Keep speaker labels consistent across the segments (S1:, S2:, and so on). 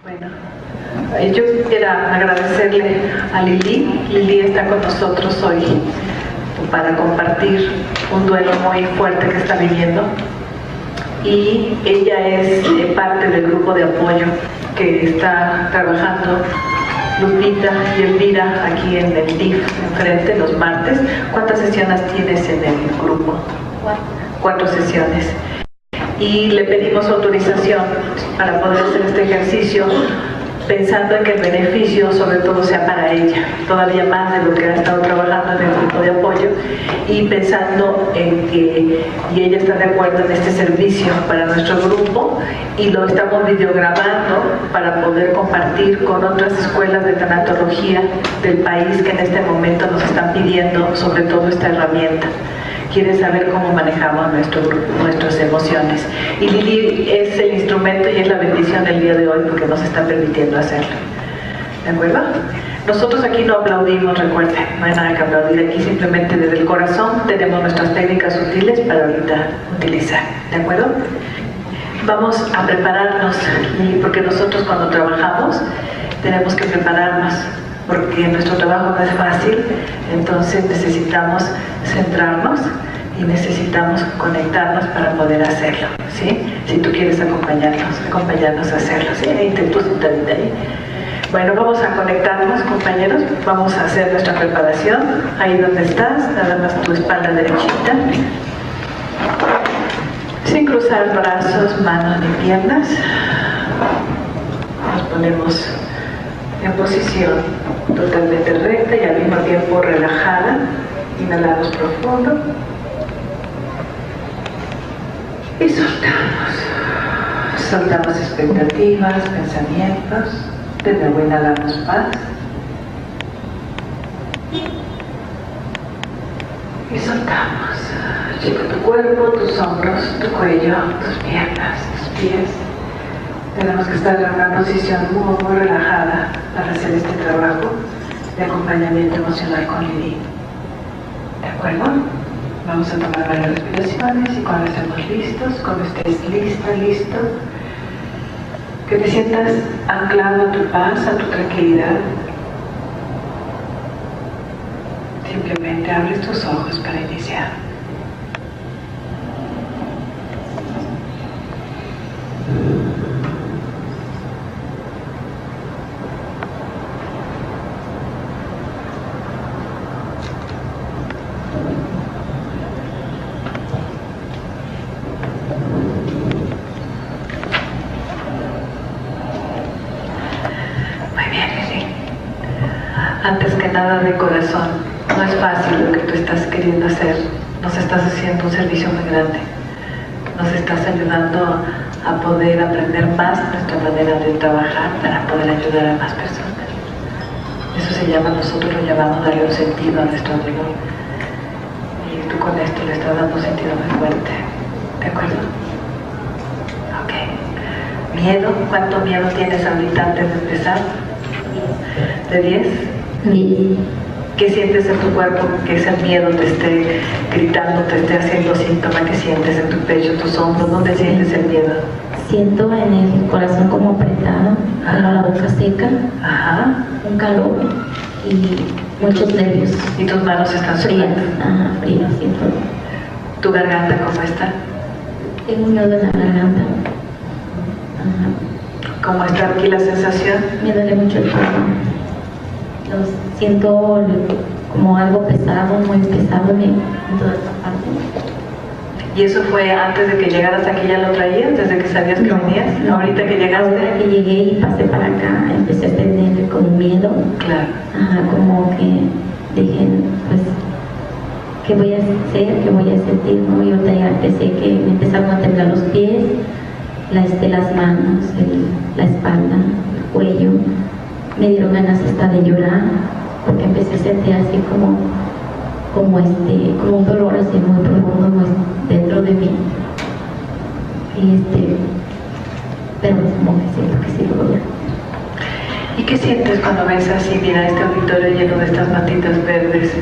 S1: Bueno, yo quisiera agradecerle a Lili. Lili está con nosotros hoy para compartir un duelo muy fuerte que está viviendo. Y ella es parte del grupo de apoyo que está trabajando Lupita y Elvira aquí en el DIF, enfrente, los martes. ¿Cuántas sesiones tienes en el grupo? 4 sesiones. Y le pedimos autorización para poder hacer este ejercicio, pensando en que el beneficio sobre todo sea para ella, todavía más de lo que ha estado trabajando en el grupo de apoyo, y pensando en que, y ella está de acuerdo en este servicio para nuestro grupo, y lo estamos videograbando para poder compartir con otras escuelas de tanatología del país que en este momento nos están pidiendo sobre todo esta herramienta. Quiere saber cómo manejamos nuestras emociones. Y Lili es el instrumento y es la bendición del día de hoy porque nos está permitiendo hacerlo. ¿De acuerdo? Nosotros aquí no aplaudimos, recuerden, no hay nada que aplaudir aquí, simplemente desde el corazón tenemos nuestras técnicas útiles para ahorita utilizar. ¿De acuerdo? Vamos a prepararnos, porque nosotros cuando trabajamos tenemos que prepararnos, porque nuestro trabajo no es fácil, entonces necesitamos centrarnos y necesitamos conectarnos para poder hacerlo, ¿sí? Si tú quieres acompañarnos a hacerlo, ¿sí? Ahí tú sentadita ahí. Bueno, vamos a conectarnos, compañeros, vamos a hacer nuestra preparación, ahí donde estás, nada más tu espalda derechita, sin cruzar brazos, manos ni piernas, nos ponemos en posición totalmente recta y al mismo tiempo relajada. Inhalamos profundo y soltamos. Soltamos expectativas, pensamientos. De nuevo inhalamos paz y soltamos. Checa tu cuerpo, tus hombros, tu cuello, tus piernas, tus pies. Tenemos que estar en una posición muy relajada para hacer este trabajo de acompañamiento emocional con Lili. ¿De acuerdo? Vamos a tomar varias respiraciones y cuando estemos listos, cuando estés listo, que te sientas anclado a tu paz, a tu tranquilidad. Simplemente abres tus ojos para iniciar. Antes que nada, de corazón, no es fácil lo que tú estás queriendo hacer. Nos estás haciendo un servicio muy grande. Nos estás ayudando a poder aprender más nuestra manera de trabajar para poder ayudar a más personas. Eso se llama, nosotros lo llamamos darle un sentido a nuestro dolor. Y tú con esto le estás dando un sentido muy fuerte. ¿De acuerdo? Ok. ¿Miedo? ¿Cuánto miedo tienes ahorita antes de empezar? ¿De 10?
S2: Sí.
S1: ¿Qué sientes en tu cuerpo? Que ese miedo te esté gritando, te esté haciendo síntoma. ¿Qué sientes en tu pecho, tus hombros? ¿Dónde sientes el miedo?
S2: Siento en el corazón como apretado, como la boca seca, un calor y muchos nervios.
S1: ¿Y tus manos están
S2: frías? Frías, siento.
S1: ¿Tu garganta cómo está?
S2: Tengo un nudo en la garganta.
S1: ¿Cómo está aquí la sensación?
S2: Me duele mucho el cuello. Siento como algo pesado, muy pesado en toda esta parte.
S1: ¿Y eso fue antes de que llegaras aquí, ya lo traías? ¿Desde que sabías que venías?
S2: No.
S1: ¿Ahorita que llegaste?
S2: Ahora que llegué y pasé para acá, empecé a tener como miedo.
S1: Claro.
S2: Como que dije, pues, ¿qué voy a hacer? ¿Qué voy a sentir? ¿No? Y ahorita ya empecé que me empezaron a temblar los pies, las manos, la espalda, el cuello. Me dieron ganas hasta de llorar porque empecé a sentir así como un dolor así muy profundo muy dentro de mí. Pero como que siento que sí lo voy a hacer.
S1: ¿Y qué sientes cuando ves así, mira, este auditorio lleno de estas mantitas verdes?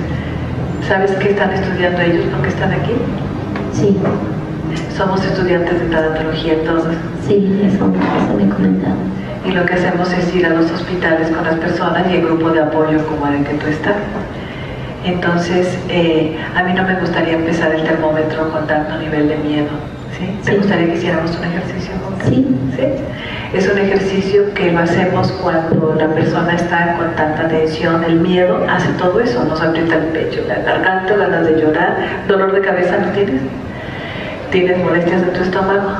S1: ¿Sabes qué están estudiando ellos? ¿Por qué están aquí?
S2: Sí.
S1: Somos estudiantes de tanatología todos.
S2: Sí, eso me comentaron.
S1: Y lo que hacemos es ir a los hospitales con las personas y el grupo de apoyo como el que tú estás. Entonces, a mí no me gustaría empezar el termómetro con tanto nivel de miedo. ¿Sí? ¿Te gustaría que hiciéramos un ejercicio juntos?
S2: Sí.
S1: ¿Sí? Es un ejercicio que lo hacemos cuando la persona está con tanta tensión. El miedo hace todo eso, nos aprieta el pecho, la garganta, ganas de llorar. ¿Dolor de cabeza no tienes? ¿Tienes molestias en tu estómago?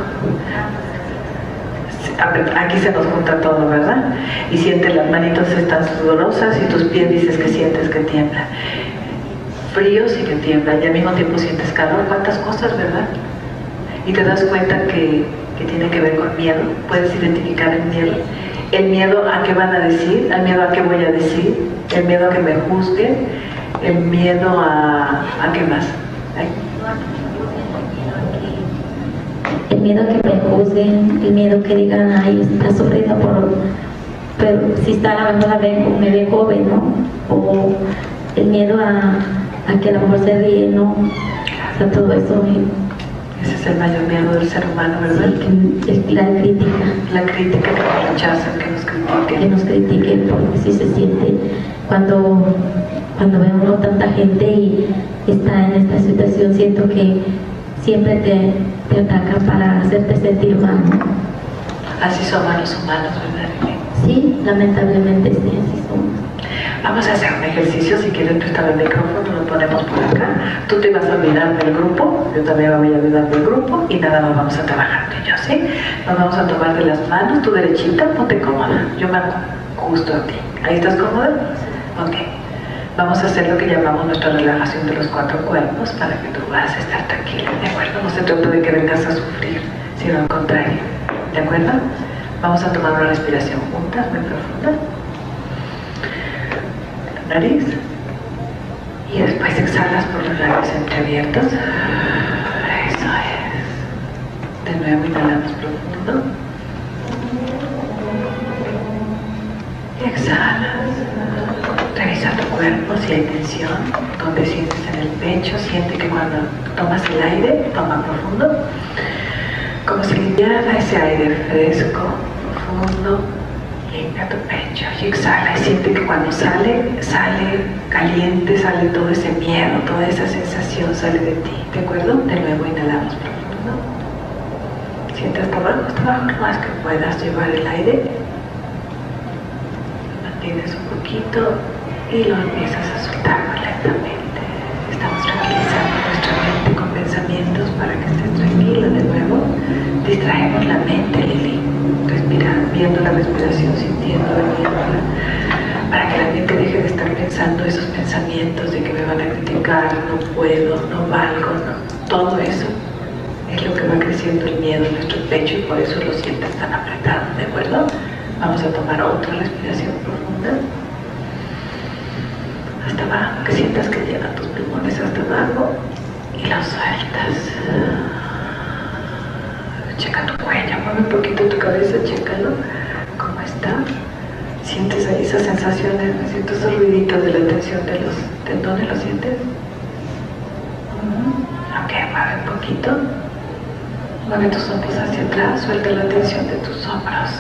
S1: Aquí se nos junta todo, ¿verdad? Y sientes las manitos están sudorosas y tus pies dices que sientes que tiemblan. Fríos y que tiemblan y al mismo tiempo sientes calor. ¿Cuántas cosas, verdad? Y te das cuenta que tiene que ver con miedo. Puedes identificar el miedo. El miedo a qué van a decir, el miedo a qué voy a decir, el miedo a que me juzguen, el miedo a qué más.
S2: El miedo a que me juzguen, el miedo que digan, ay, está sufriendo pero si está a lo mejor me ve joven, ¿no? O el miedo a que a lo mejor se ríe, ¿no? O sea, todo eso.
S1: Ese es el mayor miedo del ser humano, ¿verdad?
S2: Sí, la crítica.
S1: La crítica, que nos rechazan, que nos critiquen.
S2: Que nos critiquen, porque sí se siente cuando vemos tanta gente y está en esta situación, siento que siempre te atacan para hacerte sentir mal, ¿no?
S1: Así somos los humanos, ¿verdad?
S2: Sí, lamentablemente sí, así somos.
S1: Vamos a hacer un ejercicio, si quieres prestar el micrófono, lo ponemos por acá. Tú te vas a olvidar del grupo, yo también me voy a olvidar del grupo y nada más vamos a trabajar tú y yo, ¿sí? Nos vamos a tomar de las manos, tu derechita, ponte cómoda, yo me ajusto a ti. ¿Ahí estás cómoda? Ok. Vamos a hacer lo que llamamos nuestra relajación de los 4 cuerpos para que tú puedas estar tranquila, ¿de acuerdo? No se trata de que vengas a sufrir, sino al contrario, ¿de acuerdo? Vamos a tomar una respiración juntas, muy profunda. Nariz y después exhalas por los labios entreabiertos. Eso es. De nuevo inhalamos profundo y exhalas. Revisa tu cuerpo si hay tensión, donde sientes en el pecho. Siente que cuando tomas el aire, toma profundo, como si limpiara ese aire fresco, profundo. Limpia tu pecho y exhala y siente que cuando sale caliente, sale todo ese miedo, toda esa sensación sale de ti, ¿de acuerdo? De nuevo inhalamos profundo. Siente hasta abajo lo más que puedas llevar el aire. Mantienes un poquito y lo empiezas a soltar lentamente. Estamos tranquilizando nuestra mente con pensamientos para que estés tranquila de nuevo. Distraemos la mente, Lili. Respirando, viendo la respiración, sintiéndola, viéndola, para que la mente deje de estar pensando esos pensamientos de que me van a criticar, no puedo, no valgo, no. Todo eso es lo que va creciendo el miedo en nuestro pecho y por eso lo sientes tan apretado, ¿de acuerdo? Vamos a tomar otra respiración profunda. Hasta abajo, que sientas que llegan tus pulmones hasta abajo y los sueltas. Checa tu cuello, mueve un poquito tu cabeza, chécalo, cómo está. ¿Sientes ahí esas sensaciones? ¿Sientes esos ruiditos de la tensión de los tendones? ¿Lo sientes? Ok, mueve un poquito. Mueve tus hombros hacia atrás, suelta la tensión de tus hombros.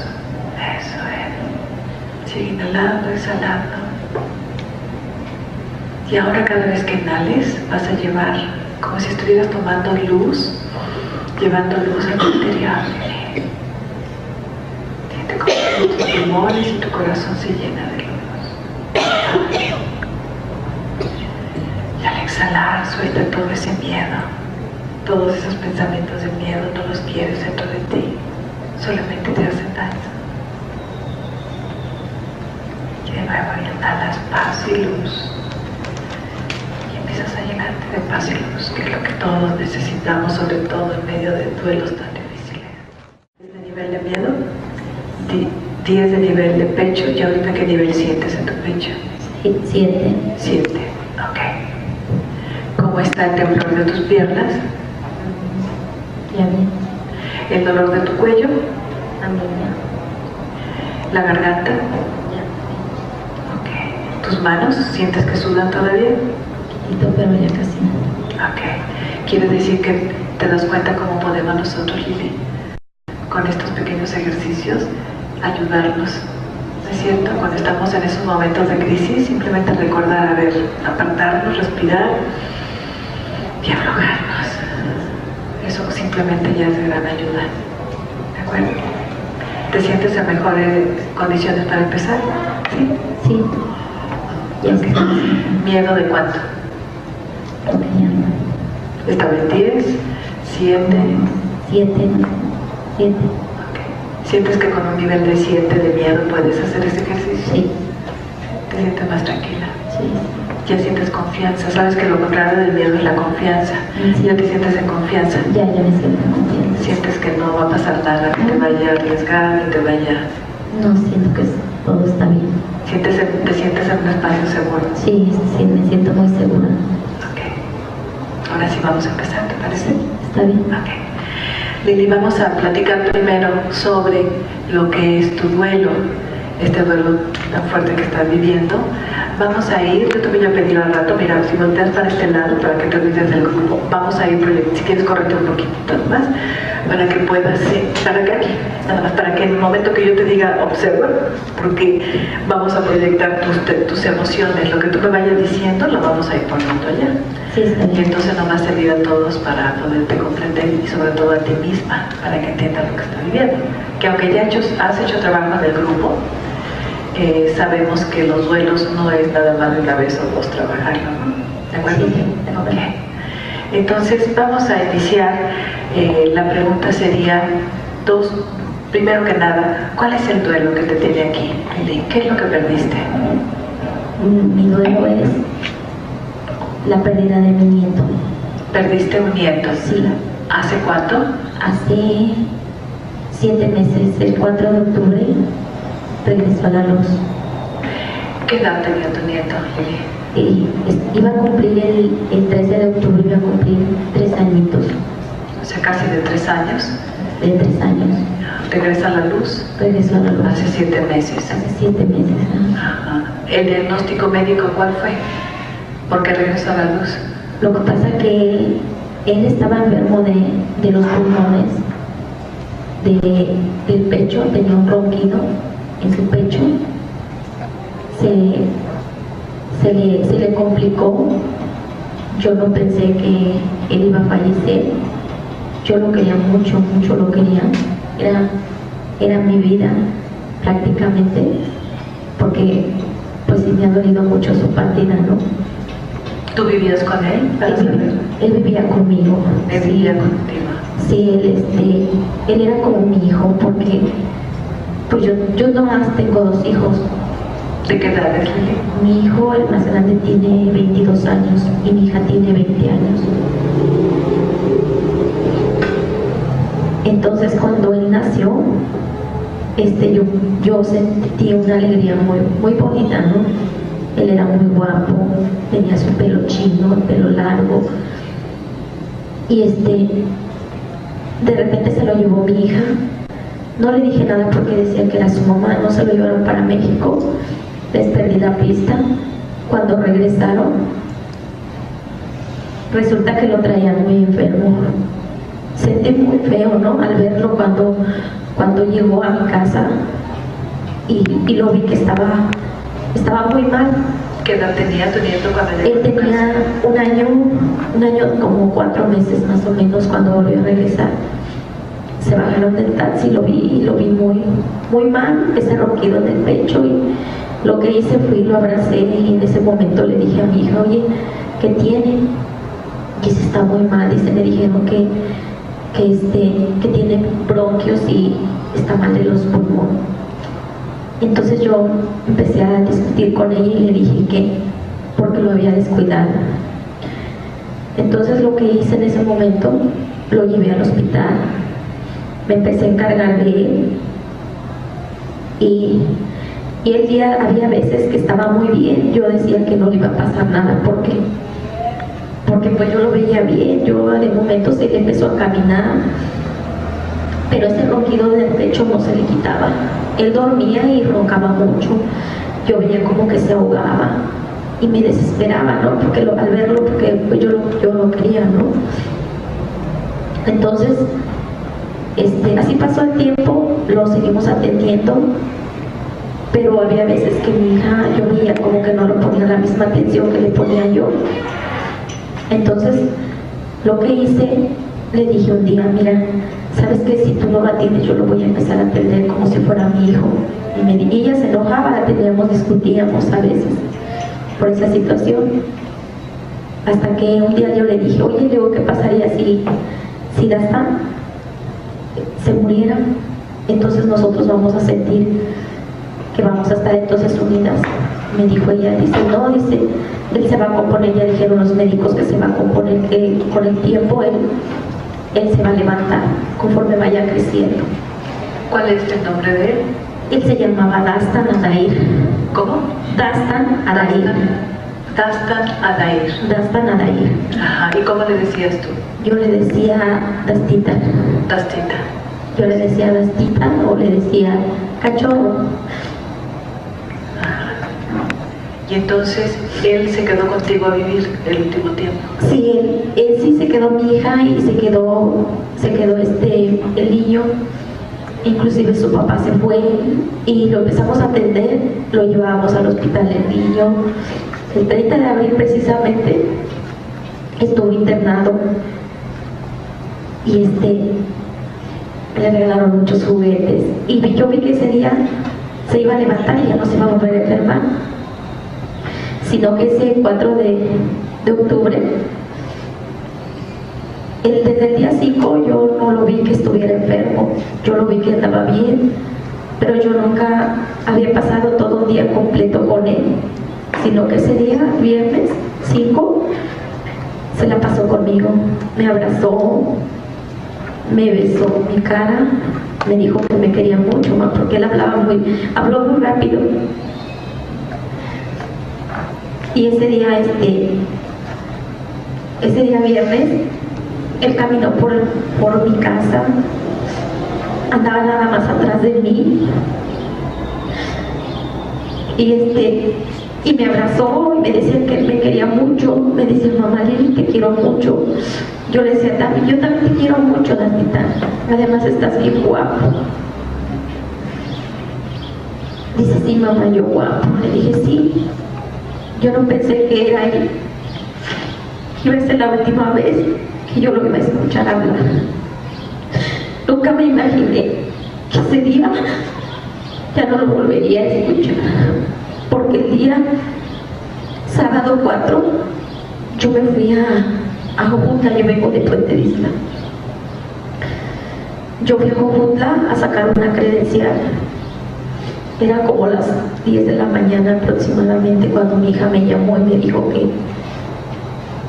S1: Eso es. Sigue inhalando, exhalando. Y ahora cada vez que inhales vas a llevar, como si estuvieras tomando luz, llevando luz a tu interior. Siente como tus pulmones y tu corazón se llena de luz. Y al exhalar, suelta todo ese miedo, todos esos pensamientos de miedo, no los quieres dentro de ti, solamente te hacen daño. Y de nuevo inhalas paz y luz. Empiezas a llenarte de paz y luz, que es lo que todos necesitamos, sobre todo en medio de duelos tan difíciles. ¿10 de nivel de miedo? 10 de nivel de pecho. ¿Y ahorita qué nivel sientes en tu pecho?
S2: 7.
S1: 7, ok. ¿Cómo está el temblor de tus piernas?
S2: Ya bien.
S1: ¿El dolor de tu cuello?
S2: También ya.
S1: ¿La garganta?
S2: Ya.
S1: Ok. ¿Tus manos sientes que sudan todavía?
S2: Pero ya casi no.
S1: Ok, quiere decir que te das cuenta cómo podemos nosotros, Lili, con estos pequeños ejercicios, ayudarnos, ¿no es cierto? Cuando estamos en esos momentos de crisis, simplemente recordar, a ver, apartarnos, respirar y aflojarnos. Eso simplemente ya es de gran ayuda, ¿de acuerdo? ¿Te sientes en mejores condiciones para empezar? ¿Sí?
S2: Sí. Ya
S1: Okay. ¿Miedo de cuánto? ¿Estaba en 10? ¿7?
S2: 7.
S1: Okay. ¿Sientes que con un nivel de 7 de miedo puedes hacer ese ejercicio?
S2: Sí.
S1: ¿Te sientes más tranquila?
S2: Sí.
S1: Ya sientes confianza, sabes que lo contrario del miedo es la confianza.
S2: Sí.
S1: Ya te sientes en confianza.
S2: Ya me siento en confianza.
S1: Sientes que no va a pasar nada, que te vaya a arriesgar, que te vaya...
S2: No, siento que todo está bien.
S1: ¿Te sientes en un espacio seguro?
S2: Sí, sí, me siento muy segura.
S1: Ok. Ahora sí vamos a empezar, ¿te parece?
S2: Sí, está bien.
S1: Ok. Lili, vamos a platicar primero sobre lo que es tu duelo, este duelo tan fuerte que estás viviendo. Vamos a ir, yo te voy a pedir al rato, mira, si volteas para este lado, para que te olvides del grupo, vamos a ir, si quieres correrte un poquito más, para que puedas, para que aquí, nada más, para que en el momento que yo te diga, observa, porque vamos a proyectar tus emociones, lo que tú me vayas diciendo, lo vamos a ir poniendo allá.
S2: Sí, está bien.
S1: Y entonces nos va a servir a todos para poderte comprender y sobre todo a ti misma, para que entiendas lo que estás viviendo. Que aunque ya has hecho trabajo en el grupo, sabemos que los duelos no es nada más de una vez o dos trabajarlo, ¿no? ¿De acuerdo?
S2: Sí,
S1: okay. Entonces vamos a iniciar, la pregunta sería primero que nada, ¿cuál es el duelo que te tiene aquí? ¿Qué es lo que perdiste?
S2: Mi duelo es la pérdida de mi nieto.
S1: ¿Perdiste un nieto?
S2: Sí.
S1: ¿Hace cuánto?
S2: Hace 7 meses, el 4 de octubre, regresó a la luz.
S1: ¿Qué edad tenía tu nieto, Lili?
S2: Iba a cumplir el 13 de octubre, iba a cumplir 3 añitos.
S1: O sea, casi de 3 años.
S2: De 3 años.
S1: ¿Regresa a la luz?
S2: Regresó a la luz.
S1: Hace 7 meses.
S2: Hace 7 meses.
S1: Ajá. ¿El diagnóstico médico cuál fue? ¿Por qué regresó a la luz?
S2: Lo que pasa es que él estaba enfermo de los pulmones, del pecho, tenía un ronquido en su pecho, se le complicó. Yo no pensé que él iba a fallecer. Yo lo quería mucho, mucho lo quería. Era mi vida prácticamente, porque pues sí me ha dolido mucho su partida, ¿no?
S1: ¿Tú vivías con él?
S2: Él vivía conmigo.
S1: Él vivía contigo.
S2: Sí, él era como mi hijo, porque pues yo nomás tengo 2 hijos.
S1: ¿De qué edad es, Lili?
S2: Mi hijo, el más grande, tiene 22 años y mi hija tiene 20 años. Entonces cuando él nació, yo sentí una alegría muy, muy bonita, ¿no? Él era muy guapo, tenía su pelo chino, el pelo largo. Y de repente se lo llevó mi hija. No le dije nada porque decía que era su mamá, no se lo llevaron para México. Les perdí la pista. Cuando regresaron, resulta que lo traían muy enfermo. Sentí muy feo, ¿no? Al verlo cuando llegó a mi casa y lo vi que estaba muy mal.
S1: ¿Qué edad tenía tu nieto cuando llegó?
S2: Él tenía un año como 4 meses más o menos cuando volvió a regresar. Se bajaron del taxi, lo vi muy, muy mal, ese ronquido en el pecho, y lo que hice fue lo abracé y en ese momento le dije a mi hija, oye, ¿qué tiene? Dice, está muy mal, dice, me dijeron que tiene bronquios y está mal de los pulmones. Entonces yo empecé a discutir con ella y le dije que porque lo había descuidado. Entonces lo que hice en ese momento, lo llevé al hospital, me empecé a encargar de él y el día había veces que estaba muy bien, yo decía que no le iba a pasar nada porque pues yo lo veía bien, yo de momento se le empezó a caminar, pero ese ronquido del pecho no se le quitaba. Él dormía y roncaba mucho, yo veía como que se ahogaba y me desesperaba, ¿no? Porque al verlo, porque pues yo lo quería, ¿no? Entonces Así pasó el tiempo, lo seguimos atendiendo, pero había veces que mi hija, yo veía como que no le ponía la misma atención que le ponía yo. Entonces, lo que hice, le dije un día, mira, ¿sabes qué? Si tú no lo atiendes, yo lo voy a empezar a atender como si fuera mi hijo. Y ella se enojaba, discutíamos a veces por esa situación. Hasta que un día yo le dije, oye, Leo, ¿qué pasaría si Dastan se muriera? Entonces nosotros vamos a sentir que vamos a estar entonces unidas. Me dijo ella, dice, no, dice, él se va a componer, ya dijeron los médicos que se va a componer, que con el tiempo él se va a levantar conforme vaya creciendo.
S1: ¿Cuál es el nombre de él?
S2: Él se llamaba Dastan Adair.
S1: ¿Cómo?
S2: Dastan Adair.
S1: Dastan Adair.
S2: Dastan Adair.
S1: Ajá. ¿Y cómo le decías tú?
S2: Yo le decía Dastita.
S1: Dastita.
S2: Yo le decía Dastita o le decía cachorro.
S1: Ajá. Y entonces él se quedó contigo a vivir el último tiempo.
S2: Sí, él sí se quedó mi hija y se quedó el niño. Inclusive su papá se fue y lo empezamos a atender, lo llevábamos al hospital el niño. El 30 de abril precisamente estuvo internado y le regalaron muchos juguetes y yo vi que ese día se iba a levantar y ya no se iba a volver a enfermar, sino que ese 4 de octubre, desde el día 5 yo no lo vi que estuviera enfermo, yo lo vi que andaba bien, pero yo nunca había pasado todo un día completo con él, sino que ese día, viernes 5, se la pasó conmigo, me abrazó, me besó mi cara, me dijo que me quería mucho, porque él habló muy rápido. Y ese día viernes, él caminó por mi casa, andaba nada más atrás de mí y me abrazó y me decía que él me quería mucho. Me decía, mamá Lili, te quiero mucho. Yo le decía, yo también te quiero mucho, Danita, además estás bien guapo. Dice, sí, mamá, yo guapo. Le dije, sí. Yo no pensé que era él, iba a ser la última vez que yo lo iba a escuchar hablar. Nunca me imaginé que ese día ya no lo volvería a escuchar, porque el día sábado 4 yo me fui a Jojutla, yo vengo de Puente de Isla. Yo fui a Jojutla a sacar una credencial. Era como las 10 de la mañana aproximadamente cuando mi hija me llamó y me dijo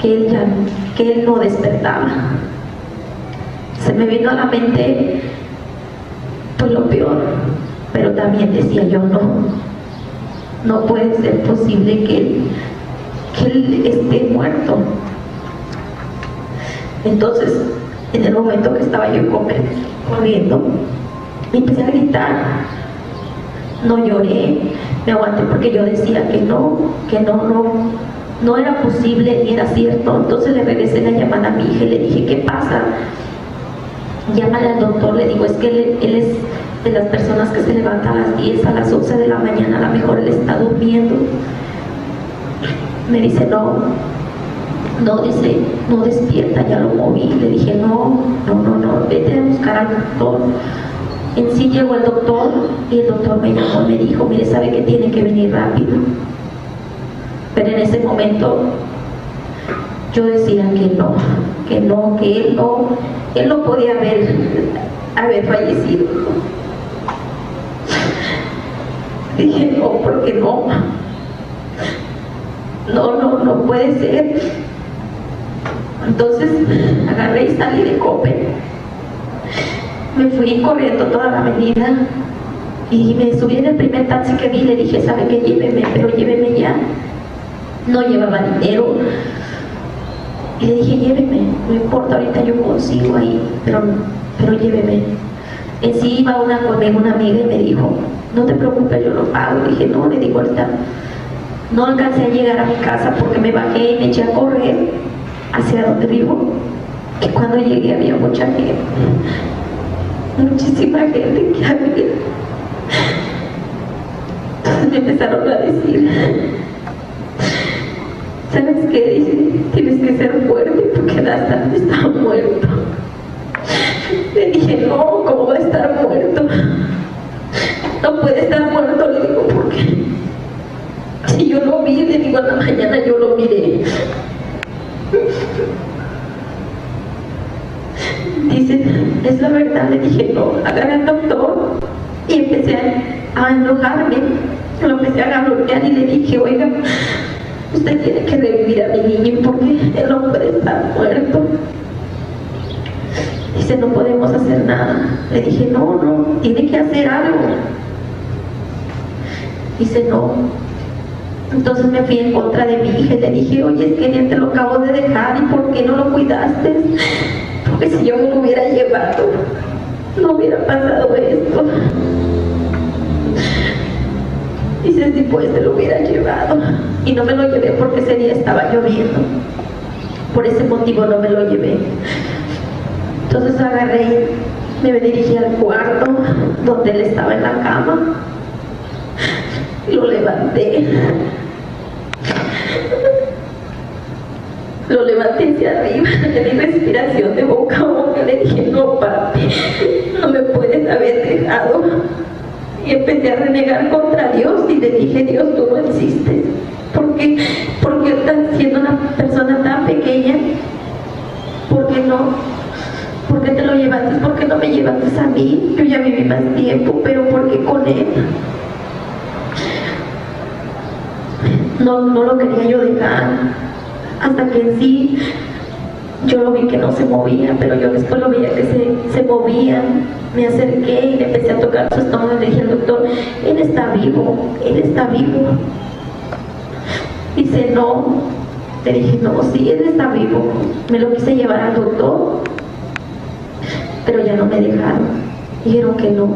S2: que él no despertaba. Se me vino a la mente pues lo peor, pero también decía yo, no puede ser posible que él esté muerto. Entonces, en el momento que estaba yo corriendo, me empecé a gritar. No lloré, me aguanté porque yo decía que no era posible ni era cierto. Entonces le regresé la llamada a mi hija y le dije, ¿qué pasa? Llámale al doctor, le digo, es que él es de las personas que se levantan a las 10, a las 11 de la mañana, a lo mejor él está durmiendo. Me dice, dice, no despierta, ya lo moví. Le dije, no, vete a buscar al doctor. En sí llegó el doctor y el doctor me llamó y me dijo, mire, sabe que tiene que venir rápido. Pero en ese momento yo decía que él no podía haber fallecido. Dije, no, porque no puede ser. Entonces agarré y salí de Coppel. Me fui corriendo toda la avenida y me subí en el primer taxi que vi. Le dije, ¿sabe qué? Lléveme, pero lléveme ya. No llevaba dinero. Y le dije, lléveme, no importa, ahorita yo consigo ahí, pero lléveme. En sí iba conmigo una amiga y me dijo, no te preocupes, yo lo pago. Le dije, no, le digo, ahorita no alcancé a llegar a mi casa porque me bajé y me eché a correr hacia donde vivo. Y cuando llegué había mucha gente. muchísima gente que había. Entonces me empezaron a decir, ¿sabes qué? Dice, tienes que ser fuerte porque Dastan está muerto. Le dije, no, ¿cómo va a estar muerto? No puede estar muerto, le digo, porque si yo lo vi, le digo, a la mañana yo lo miré. Dice, es la verdad. Le dije, no, agarré al doctor y empecé a enojarme, lo empecé a galopear y le dije, oiga, usted tiene que revivir a mi niño porque el hombre está muerto. Dice, no podemos hacer nada. Le dije, no, tiene que hacer algo. Dice, no. Entonces me fui en contra de mi hija y le dije, oye, es que ya te lo acabo de dejar, ¿y por qué no lo cuidaste? Porque si yo me lo hubiera llevado, no hubiera pasado esto. Dice, sí, pues te lo hubiera llevado. Y no me lo llevé porque ese día estaba lloviendo. Por ese motivo no me lo llevé. Entonces agarré, me dirigí al cuarto donde él estaba en la cama. Lo levanté. Lo levanté hacia arriba, le di respiración de boca a boca, le dije, no, papi, no me puedes haber dejado. Y empecé a renegar contra Dios y le dije, Dios, tú no existes. ¿Por qué siendo una persona tan pequeña, por qué no? ¿Por qué te lo llevaste? ¿Por qué no me llevaste a mí? Yo ya viví más tiempo, pero ¿por qué con él? No lo quería yo dejar, hasta que en sí yo lo vi que no se movía, pero yo después lo veía que se movía. Me acerqué y le empecé a tocar su estómago y le dije al doctor, él está vivo, él está vivo. Dice, no. Le dije, no, sí, él está vivo. Me lo quise llevar al doctor, pero ya no me dejaron. Dijeron que no.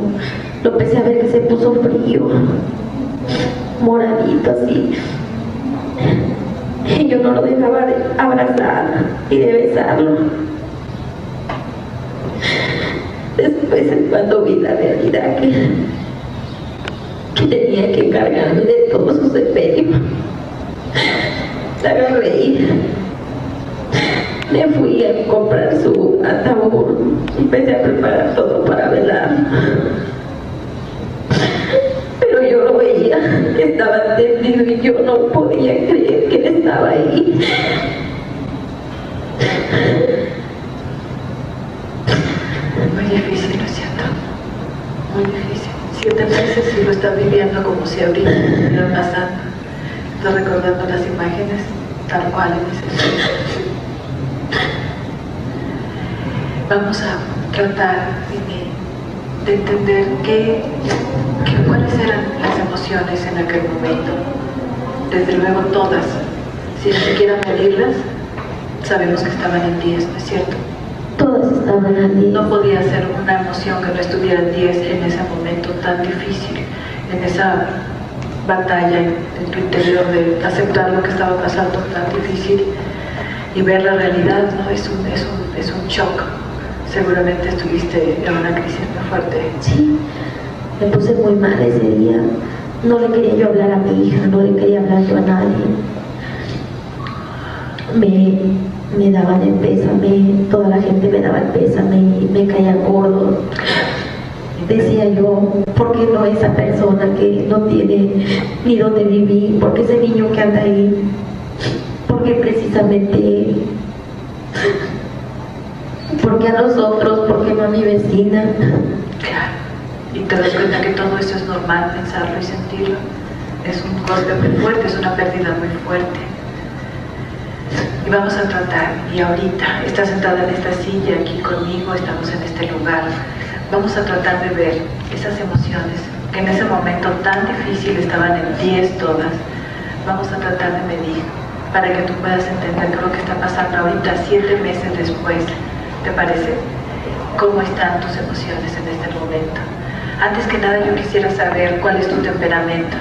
S2: Lo empecé a ver que se puso frío, moradito así. Y yo no lo dejaba de abrazar y de besarlo. Después es cuando vi la realidad que tenía que encargarme de todo su sepelio. La agarré y me fui a comprar su ataúd y empecé a preparar todo para velar. Pero yo lo veía que estaba tendido y yo no podía creer que él estaba ahí.
S1: Muy difícil, ¿no es cierto? Muy difícil. 7 meses y lo está viviendo como si ahorita estuviera pasando. Está recordando las imágenes tal cual en ese momento. Vamos a tratar de entender cuáles eran las emociones en aquel momento. Desde luego todas, sin siquiera medirlas, sabemos que estaban en 10, ¿no es cierto?
S2: Todas estaban en 10.
S1: No podía ser una emoción que no estuviera en 10 en ese momento tan difícil, en esa batalla en tu interior de aceptar lo que estaba pasando tan difícil y ver la realidad, ¿no? Es un shock. Seguramente estuviste en una crisis muy fuerte.
S2: Sí, me puse muy mal ese día. No le quería yo hablar a mi hija, no le quería hablar yo a nadie. Me daban el pésame, toda la gente me daba el pésame y me caía gordo. Decía yo, ¿por qué no esa persona que no tiene ni dónde vivir? ¿Por qué ese niño que anda ahí? ¿Por qué precisamente él? ¿Por qué a nosotros? ¿Por qué no a mi vecina?
S1: Claro, y te das cuenta que todo eso es normal, pensarlo y sentirlo. Es un golpe muy fuerte, es una pérdida muy fuerte. Y vamos a tratar, y ahorita estás sentada en esta silla aquí conmigo, estamos en este lugar. Vamos a tratar de ver esas emociones que en ese momento tan difícil estaban en 10 todas. Vamos a tratar de medir para que tú puedas entender lo que está pasando ahorita, 7 meses después. ¿Te parece? ¿Cómo están tus emociones en este momento? Antes que nada yo quisiera saber cuál es tu temperamento.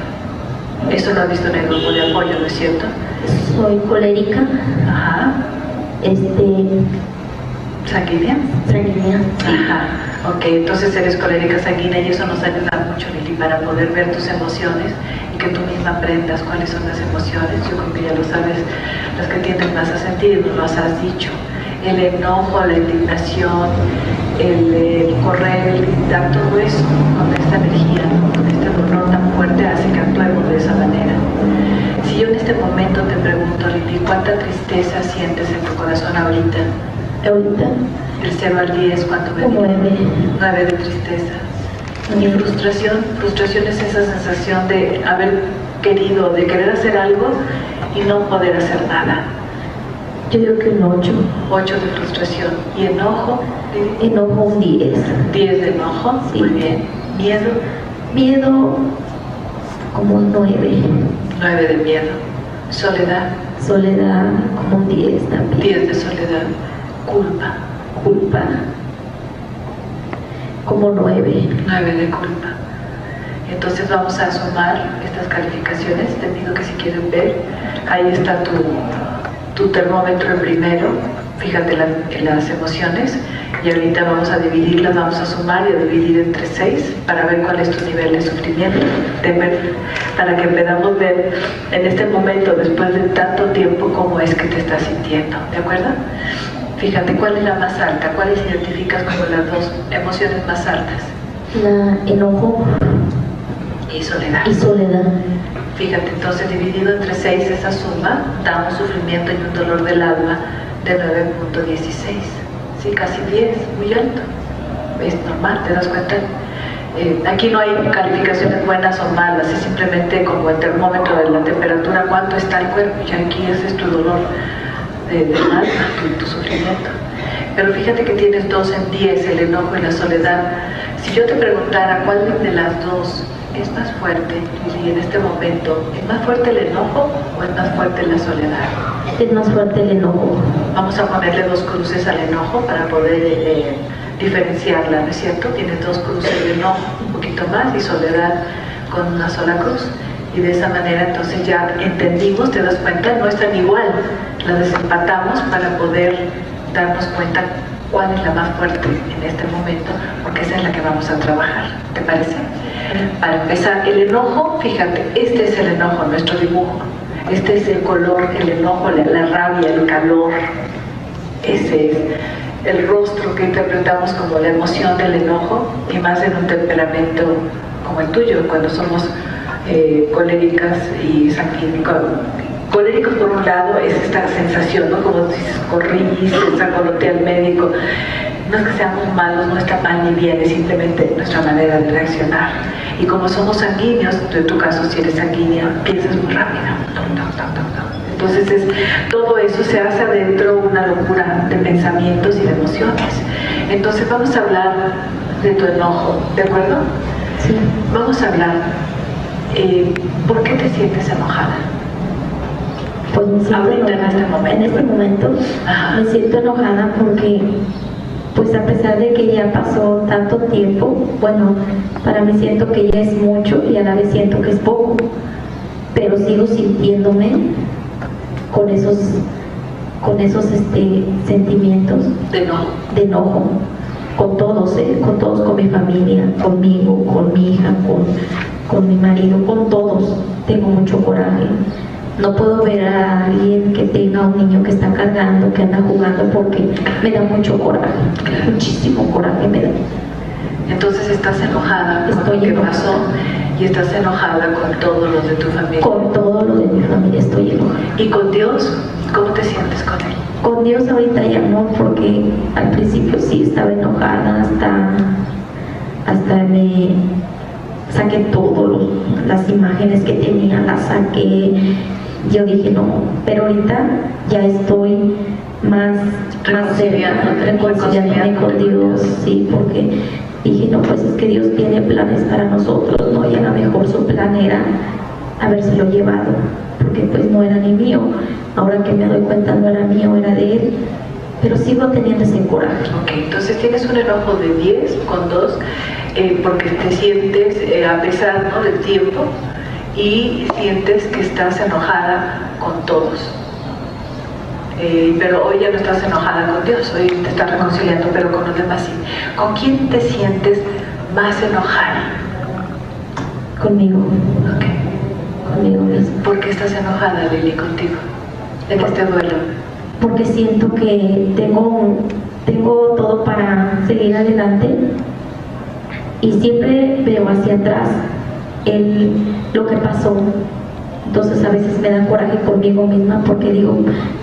S1: Eso lo has visto en el grupo de apoyo, ¿no es cierto?
S2: Soy colérica.
S1: Ajá. ¿Sanguínea?
S2: Sanguínea.
S1: Ajá, ok, entonces eres colérica sanguínea y eso nos ayuda mucho, Lili, para poder ver tus emociones y que tú misma aprendas cuáles son las emociones. Yo creo que ya lo sabes, las que tienden más a sentir, nos lo has dicho. El enojo, la indignación, el correr, el gritar, todo eso con esta energía, con este dolor tan fuerte hace que actuemos de esa manera. Si yo en este momento te pregunto, Lili, ¿cuánta tristeza sientes en tu corazón ahorita?
S2: Ahorita.
S1: El 0 al 10, ¿cuánto me
S2: Como 9.
S1: 9 de tristeza. Y frustración. Frustración es esa sensación de haber querido, de querer hacer algo y no poder hacer nada.
S2: Yo creo que un 8.
S1: 8 de frustración. ¿Y enojo?
S2: Enojo un 10.
S1: 10 de enojo.
S2: Sí.
S1: Muy bien. ¿Miedo?
S2: Miedo como un 9.
S1: 9 de miedo. ¿Soledad?
S2: Soledad como un 10 también.
S1: 10 de soledad. ¿Culpa?
S2: Culpa como 9.
S1: 9 de culpa. Entonces vamos a sumar estas calificaciones. Te pido que si quieren ver, ahí está tu termómetro en primero. Fíjate en las emociones y ahorita vamos a dividirlas, vamos a sumar y a dividir entre 6 para ver cuál es tu nivel de sufrimiento, para que podamos ver en este momento, después de tanto tiempo, cómo es que te estás sintiendo, ¿de acuerdo? Fíjate cuál es la más alta, cuáles identificas como las dos emociones más altas.
S2: La enojo
S1: Y soledad.
S2: y soledad.
S1: Fíjate, entonces dividido entre 6 esa suma da un sufrimiento y un dolor del alma de 9.16. Sí, casi 10, muy alto. Es normal, ¿te das cuenta? Aquí no hay calificaciones buenas o malas, es simplemente como el termómetro de la temperatura, cuánto está el cuerpo, y aquí ese es tu dolor del alma, tu sufrimiento. Pero fíjate que tienes 2 en 10, el enojo y la soledad. Si yo te preguntara cuál de las dos es más fuerte, Lili, en este momento, ¿es más fuerte el enojo o es más fuerte la soledad?
S2: Es más fuerte el enojo.
S1: Vamos a ponerle 2 cruces al enojo para poder diferenciarla, ¿no es cierto? Tienes 2 cruces de enojo, un poquito más, y soledad con una sola cruz. Y de esa manera entonces ya entendimos, te das cuenta, no están igual. Las desempatamos para poder darnos cuenta cuál es la más fuerte en este momento, porque esa es la que vamos a trabajar. ¿Te parece? Para empezar, el enojo, fíjate, este es el enojo, nuestro dibujo. Este es el color, el enojo, la rabia, el calor. Ese es el rostro que interpretamos como la emoción del enojo, y más en un temperamento como el tuyo, cuando somos coléricas y sanguíneas. Coléricos, por un lado, es esta sensación, ¿no? Como dices, corrí, se sacolotea al médico. No es que seamos malos, no está mal ni bien, es simplemente nuestra manera de reaccionar. Y como somos sanguíneos, en tu caso, si eres sanguínea, piensas muy rápido. Entonces, todo eso se hace adentro una locura de pensamientos y de emociones. Entonces, vamos a hablar de tu enojo, ¿de acuerdo?
S2: Sí.
S1: Vamos a hablar. ¿Por qué te sientes enojada?
S2: Pues me siento
S1: Ahorita,
S2: enojada.
S1: en este momento.
S2: Me siento enojada porque, pues a pesar de que ya pasó tanto tiempo, bueno, para mí siento que ya es mucho y a la vez siento que es poco, pero sigo sintiéndome con esos sentimientos de enojo con todos, con mi familia, conmigo, con mi hija, con mi marido, con todos. Tengo mucho coraje. No puedo ver a alguien que tenga un niño que está cargando, que anda jugando, porque me da mucho coraje, muchísimo coraje me da.
S1: Entonces estás enojada con lo que pasó y estás enojada con todos los de tu familia.
S2: Con todos los de mi familia estoy enojada.
S1: ¿Y con Dios? ¿Cómo te sientes con Él?
S2: Con Dios ahorita ya no, porque al principio sí estaba enojada, hasta me saqué todas las imágenes que tenía, las saqué. Yo dije no, pero ahorita ya estoy más reconciliándome con Dios, sí, porque dije no, pues es que Dios tiene planes para nosotros, ¿no? Y a lo mejor su plan era habérselo llevado, porque pues no era ni mío. Ahora que me doy cuenta no era mío, era de Él, pero sigo teniendo ese coraje.
S1: Ok, entonces tienes un enojo de 10 con 2, porque te sientes, a pesar, ¿no?, del tiempo, y sientes que estás enojada con todos. pero hoy ya no estás enojada con Dios, hoy te estás reconciliando, pero con los demás sí. ¿Con quién te sientes más enojada?
S2: Conmigo.
S1: Okay.
S2: Conmigo misma.
S1: ¿Por qué estás enojada, Lili, contigo? ¿De qué te duele?
S2: Porque siento que tengo todo para seguir adelante y siempre veo hacia atrás lo que pasó. Entonces a veces me da coraje conmigo misma porque digo,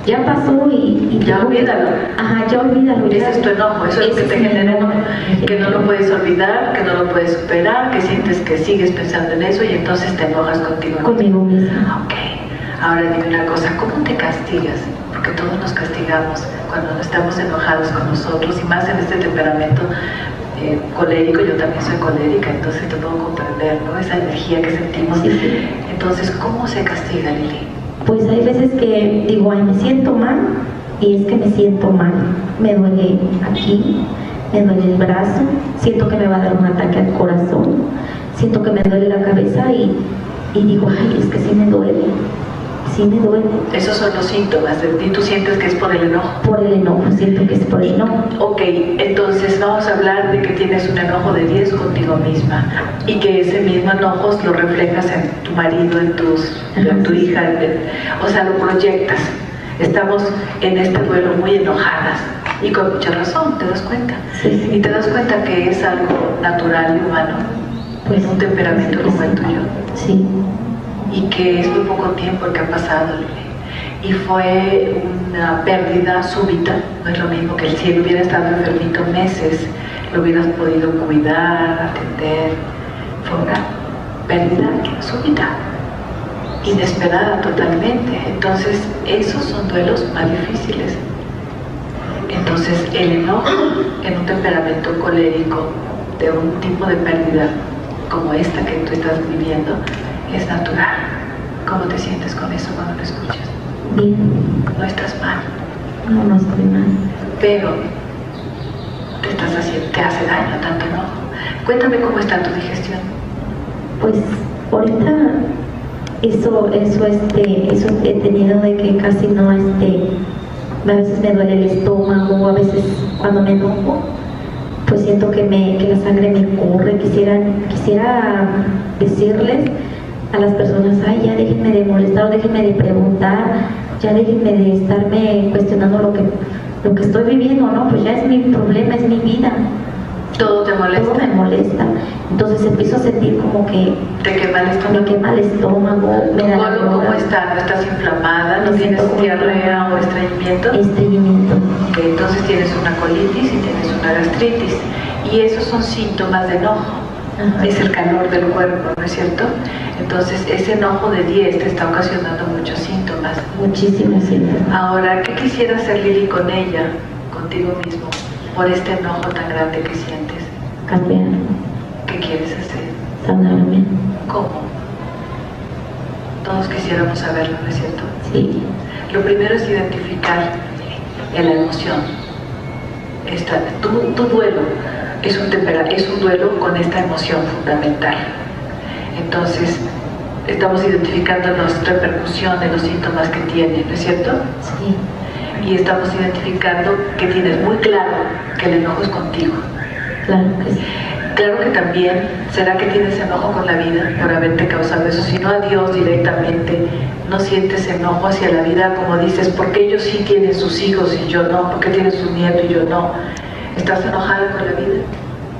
S2: ya pasó y
S1: ya olvídalo.
S2: Ajá, ya olvídalo.
S1: Ese es tu enojo, eso es lo que te genera enojo, que no lo puedes olvidar, que no lo puedes superar, que sientes que sigues pensando en eso y entonces te enojas contigo.
S2: Conmigo misma.
S1: Ok, ahora dime una cosa, ¿cómo te castigas? Porque todos nos castigamos cuando estamos enojados con nosotros y más en este temperamento colérico. Yo también soy colérica, entonces te puedo comprender, ¿no? Esa energía que sentimos.
S2: Sí.
S1: Entonces, ¿cómo se castiga, Lili?
S2: Pues hay veces que digo, ay, me siento mal, y es que me siento mal. Me duele aquí, me duele el brazo, siento que me va a dar un ataque al corazón, siento que me duele la cabeza y digo, ay, es que sí me duele. Sí me duele.
S1: Esos son los síntomas, y tú sientes que es por el enojo.
S2: Por el enojo, siento que es por el enojo.
S1: Ok, entonces vamos a hablar de que tienes un enojo de 10 contigo misma y que ese mismo enojo lo reflejas en tu marido, en tu hija, o sea, lo proyectas. Estamos en este duelo muy enojadas y con mucha razón, ¿te das cuenta?
S2: Sí.
S1: Y te das cuenta que es algo natural y humano, pues un temperamento
S2: sí,
S1: como el tuyo.
S2: Sí.
S1: Y que es muy poco tiempo el que ha pasado, Lili. Y fue una pérdida súbita, no es lo mismo que si él hubiera estado enfermito meses, lo hubieras podido cuidar, atender. Fue una pérdida súbita, inesperada totalmente. Entonces, esos son duelos más difíciles. Entonces, el enojo en un temperamento colérico de un tipo de pérdida como esta que tú estás viviendo, es natural. ¿Cómo te sientes con eso cuando lo escuchas?
S2: Bien.
S1: No estás mal.
S2: No estoy mal.
S1: Pero te hace daño tanto enojo. Cuéntame cómo está tu digestión.
S2: Pues ahorita eso he tenido de que casi no a veces me duele el estómago, a veces cuando me enojo pues siento que la sangre me corre. Quisiera decirles a las personas, ay, ya déjenme de molestar, déjenme de preguntar, ya déjenme de estarme cuestionando lo que estoy viviendo, ¿no? Pues ya es mi problema, es mi vida.
S1: ¿Todo te molesta?
S2: Todo me molesta. Entonces empiezo a sentir como que
S1: ¿te quema el estómago?
S2: Me quema el estómago, me da la
S1: ¿Cómo estás? ¿No estás inflamada? ¿No tienes diarrea o estreñimiento?
S2: Estreñimiento.
S1: Okay, entonces tienes una colitis y tienes una gastritis. Y esos son síntomas de enojo. Ajá. Es el calor del cuerpo, ¿no es cierto? Entonces ese enojo de 10 te está ocasionando muchos síntomas.
S2: Muchísimos síntomas.
S1: Ahora, ¿qué quisiera hacer, Lili, con ella, contigo mismo, por este enojo tan grande que sientes?
S2: Cambiar.
S1: ¿Qué quieres hacer?
S2: Sanarme.
S1: ¿Cómo? Todos quisiéramos saberlo, ¿no es cierto?
S2: Sí.
S1: Lo primero es identificar en la emoción. Tu duelo es un duelo con esta emoción fundamental. Entonces, estamos identificando las repercusiones, los síntomas que tiene, ¿no es cierto?
S2: Sí.
S1: Y estamos identificando que tienes muy claro que el enojo es contigo.
S2: Claro que sí.
S1: Claro que también, ¿será que tienes enojo con la vida por haberte causado eso? Si no a Dios directamente, no sientes enojo hacia la vida, como dices, porque ellos sí tienen sus hijos y yo no, porque tienen sus nietos y yo no. ¿Estás enojada con la vida?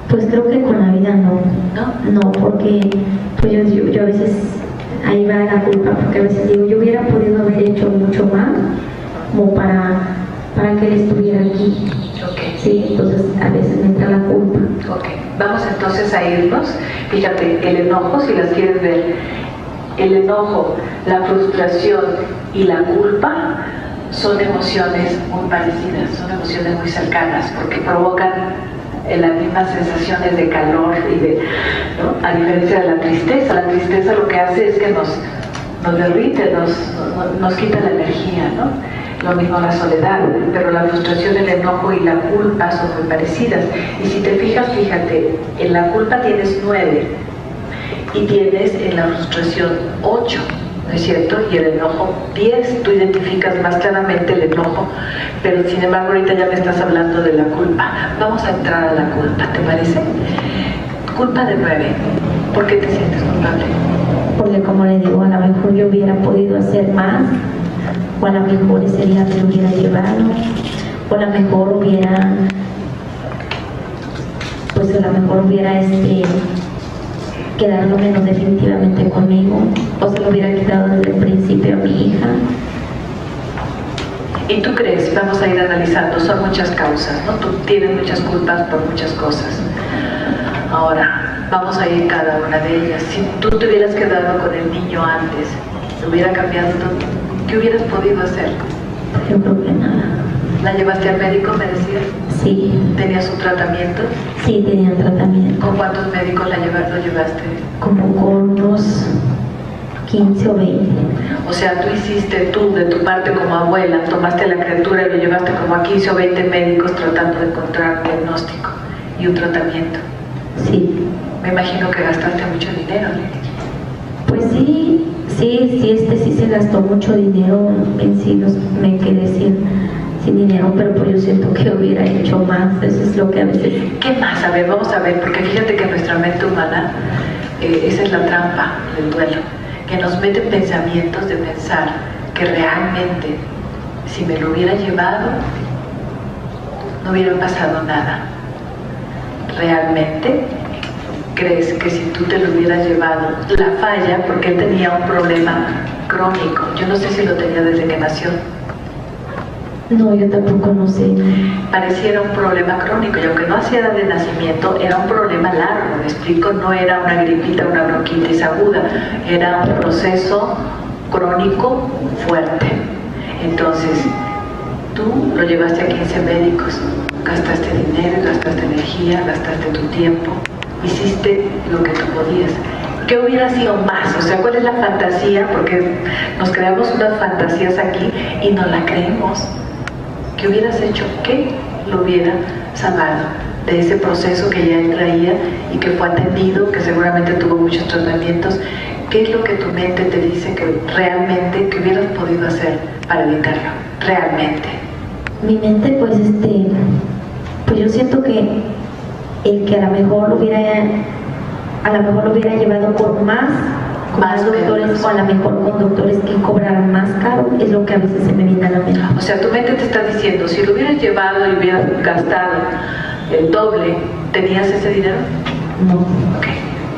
S2: Pues creo que con la vida no.
S1: ¿No?
S2: No, porque pues yo a veces, ahí va la culpa, porque a veces digo, yo hubiera podido haber hecho mucho más como para que él estuviera aquí.
S1: Okay.
S2: Sí, entonces a veces me entra la culpa.
S1: Ok, vamos entonces a irnos. Fíjate, el enojo, si las quieres ver, el enojo, la frustración y la culpa son emociones muy parecidas, son emociones muy cercanas, porque provocan las mismas sensaciones de calor y ¿no? A diferencia de la tristeza lo que hace es que nos derrite, nos quita la energía, ¿no? Lo mismo la soledad, pero la frustración, el enojo y la culpa son muy parecidas. Y si te fijas, fíjate, en la culpa tienes 9 y tienes en la frustración 8. ¿no es cierto? Y el enojo 10, tú identificas más claramente el enojo, pero sin embargo ahorita ya me estás hablando de la culpa. Vamos a entrar a la culpa, ¿te parece? Culpa de 9. ¿Por qué te sientes culpable?
S2: Porque como le digo, a lo mejor yo hubiera podido hacer más, o a lo mejor ese día me lo hubiera llevado, o a lo mejor hubiera, pues a lo mejor hubiera quedado menos definitivamente conmigo, o se lo hubiera quitado desde el principio a mi hija.
S1: ¿Y tú crees? Vamos a ir analizando, son muchas causas, ¿no? Tú tienes muchas culpas por muchas cosas. Ahora, vamos a ir cada una de ellas. Si tú te hubieras quedado con el niño antes, ¿se hubiera cambiado todo? ¿Qué hubieras podido hacer?
S2: Yo creo que nada.
S1: ¿La llevaste al médico, me decías?
S2: Sí.
S1: ¿Tenía su tratamiento?
S2: Sí, tenía tratamiento.
S1: ¿Con cuántos médicos lo llevaste?
S2: Como con unos 15 o 20.
S1: O sea, tú de tu parte como abuela, tomaste a la criatura y lo llevaste como a 15 o 20 médicos tratando de encontrar un diagnóstico y un tratamiento.
S2: Sí.
S1: Me imagino que gastaste mucho dinero, Lili.
S2: Pues sí, sí se gastó mucho dinero, en sí me quedé sin dinero, pero pues yo siento que hubiera hecho más, eso es lo que a veces...
S1: ¿Qué más? A ver, vamos a ver, porque fíjate que nuestra mente humana, esa es la trampa del duelo, que nos mete pensamientos de pensar que realmente, si me lo hubiera llevado, no hubiera pasado nada. ¿Realmente crees que si tú te lo hubieras llevado, la falla, porque él tenía un problema crónico, yo no sé si lo tenía desde que nació?
S2: No, yo tampoco no sé.
S1: Pareciera un problema crónico, y aunque no hacía de nacimiento, era un problema largo, me explico, no era una gripita, una bronquitis aguda, era un proceso crónico fuerte. Entonces, tú lo llevaste a 15 médicos, gastaste dinero, gastaste energía, gastaste tu tiempo, hiciste lo que tú podías. ¿Qué hubiera sido más? O sea, ¿cuál es la fantasía? Porque nos creamos unas fantasías aquí y no la creemos. ¿Qué hubieras hecho? ¿Qué lo hubiera salvado de ese proceso que ya él traía y que fue atendido, que seguramente tuvo muchos tratamientos? ¿Qué es lo que tu mente te dice que realmente que hubieras podido hacer para evitarlo? Realmente.
S2: Mi mente, pues pues yo siento que el que a lo mejor lo hubiera llevado por más doctores, o a lo mejor con doctores que cobraran más caro, es lo que a veces se me viene a la mente.
S1: O sea, tu mente te está diciendo, si lo hubieras llevado y hubieras gastado el doble, ¿tenías ese dinero?
S2: No.
S1: Ok,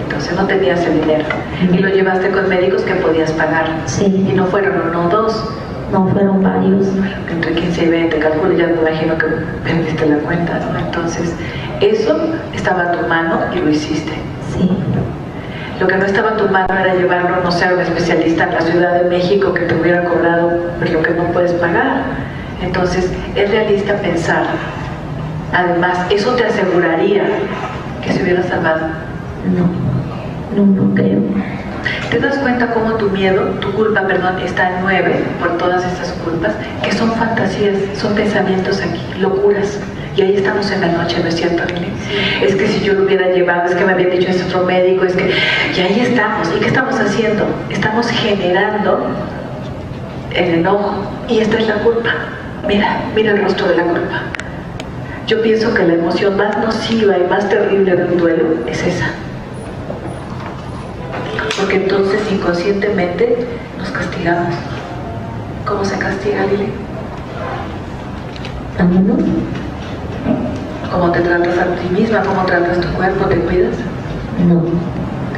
S1: entonces no tenías el dinero. Y lo llevaste con médicos que podías pagar.
S2: Sí.
S1: Y no fueron uno o dos.
S2: No, fueron varios.
S1: Entre 15 y 20, calculo, ya me imagino que perdiste la cuenta, ¿no? Entonces, eso estaba a tu mano y lo hiciste.
S2: Sí.
S1: Lo que no estaba en tu mano era llevarlo, no sé, a un especialista en la Ciudad de México que te hubiera cobrado pues, lo que no puedes pagar. Entonces, es realista pensar. Además, eso te aseguraría que se hubiera salvado.
S2: No creo.
S1: ¿Te das cuenta cómo tu miedo, tu culpa, perdón, está en 9 por todas estas culpas? Que son fantasías, son pensamientos aquí, locuras. Y ahí estamos en la noche, ¿no es cierto, Lili? Es que si yo lo hubiera llevado, es que me había dicho ese otro médico, es que... Y ahí estamos. ¿Y qué estamos haciendo? Estamos generando el enojo. Y esta es la culpa. Mira el rostro de la culpa. Yo pienso que la emoción más nociva y más terrible de un duelo es esa. Porque entonces inconscientemente nos castigamos. ¿Cómo se castiga, Lili?
S2: ¿Amamos?
S1: ¿Cómo te tratas a ti misma? ¿Cómo tratas tu cuerpo? ¿Te cuidas?
S2: No.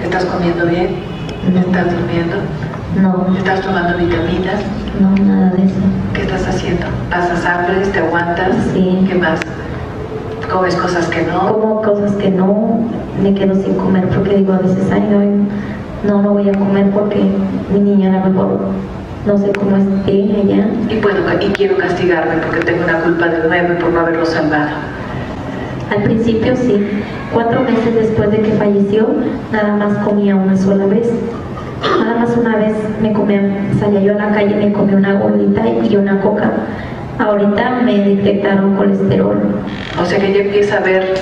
S1: ¿Estás comiendo bien?
S2: No.
S1: ¿Estás durmiendo?
S2: No.
S1: ¿Estás tomando vitaminas?
S2: No, nada de eso.
S1: ¿Qué estás haciendo? ¿Pasas hambre? ¿Te aguantas?
S2: Sí.
S1: ¿Qué más? ¿Comes cosas que no?
S2: Como cosas que no, me quedo sin comer porque digo a veces, ay, no voy a comer porque mi niña a lo mejor no sé cómo esté allá.
S1: Y bueno, y quiero castigarme porque tengo una culpa de 9 por no haberlo salvado.
S2: Al principio sí, 4 meses después de que falleció, nada más comía una sola vez. Nada más una vez salía yo a la calle, me comí una gordita y una coca. Ahorita me detectaron colesterol.
S1: O sea que ya empieza a haber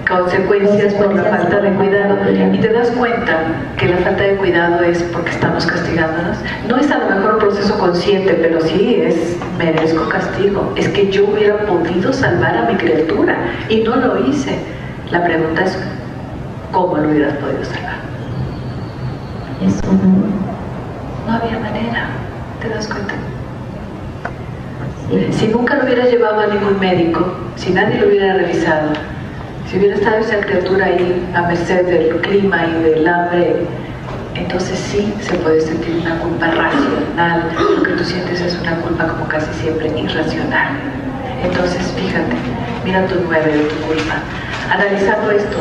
S1: consecuencias por la falta de cuidado. Y te das cuenta que la falta de cuidado es porque estamos castigándonos. No es a lo mejor un proceso consciente, pero sí es, merezco castigo. Es que yo hubiera podido salvar a mi criatura y no lo hice. La pregunta es, ¿cómo lo hubieras podido salvar?
S2: Eso
S1: no había manera. ¿Te das cuenta? Sí. Si nunca lo hubieras llevado a ningún médico, si nadie lo hubiera revisado, si hubiera estado esa criatura ahí a merced del clima y del hambre, entonces sí se puede sentir una culpa racional. Lo que tú sientes es una culpa como casi siempre irracional. Entonces fíjate, mira tu 9 de tu culpa. Analizando esto,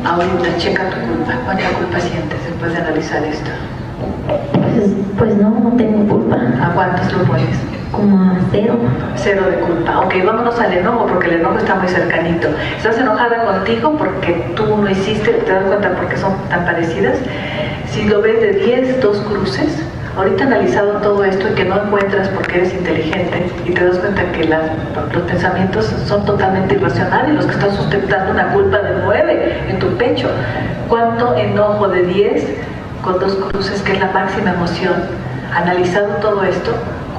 S1: ahorita checa tu culpa. ¿Cuánta culpa sientes después de analizar esto?
S2: Pues no tengo culpa.
S1: ¿A cuántos lo pones?
S2: Como a 0.
S1: 0 de culpa. Ok, vámonos al enojo, porque el enojo está muy cercanito. ¿Estás enojada contigo porque tú no hiciste? ¿Te das cuenta por qué son tan parecidas? Si lo ves de 10, 2 cruces, ahorita analizado todo esto y que no encuentras porque eres inteligente y te das cuenta que los pensamientos son totalmente irracionales, los que están sustentando una culpa de 9 en tu pecho. ¿Cuánto enojo de 10 con 2 cruces, que es la máxima emoción? Analizado todo esto,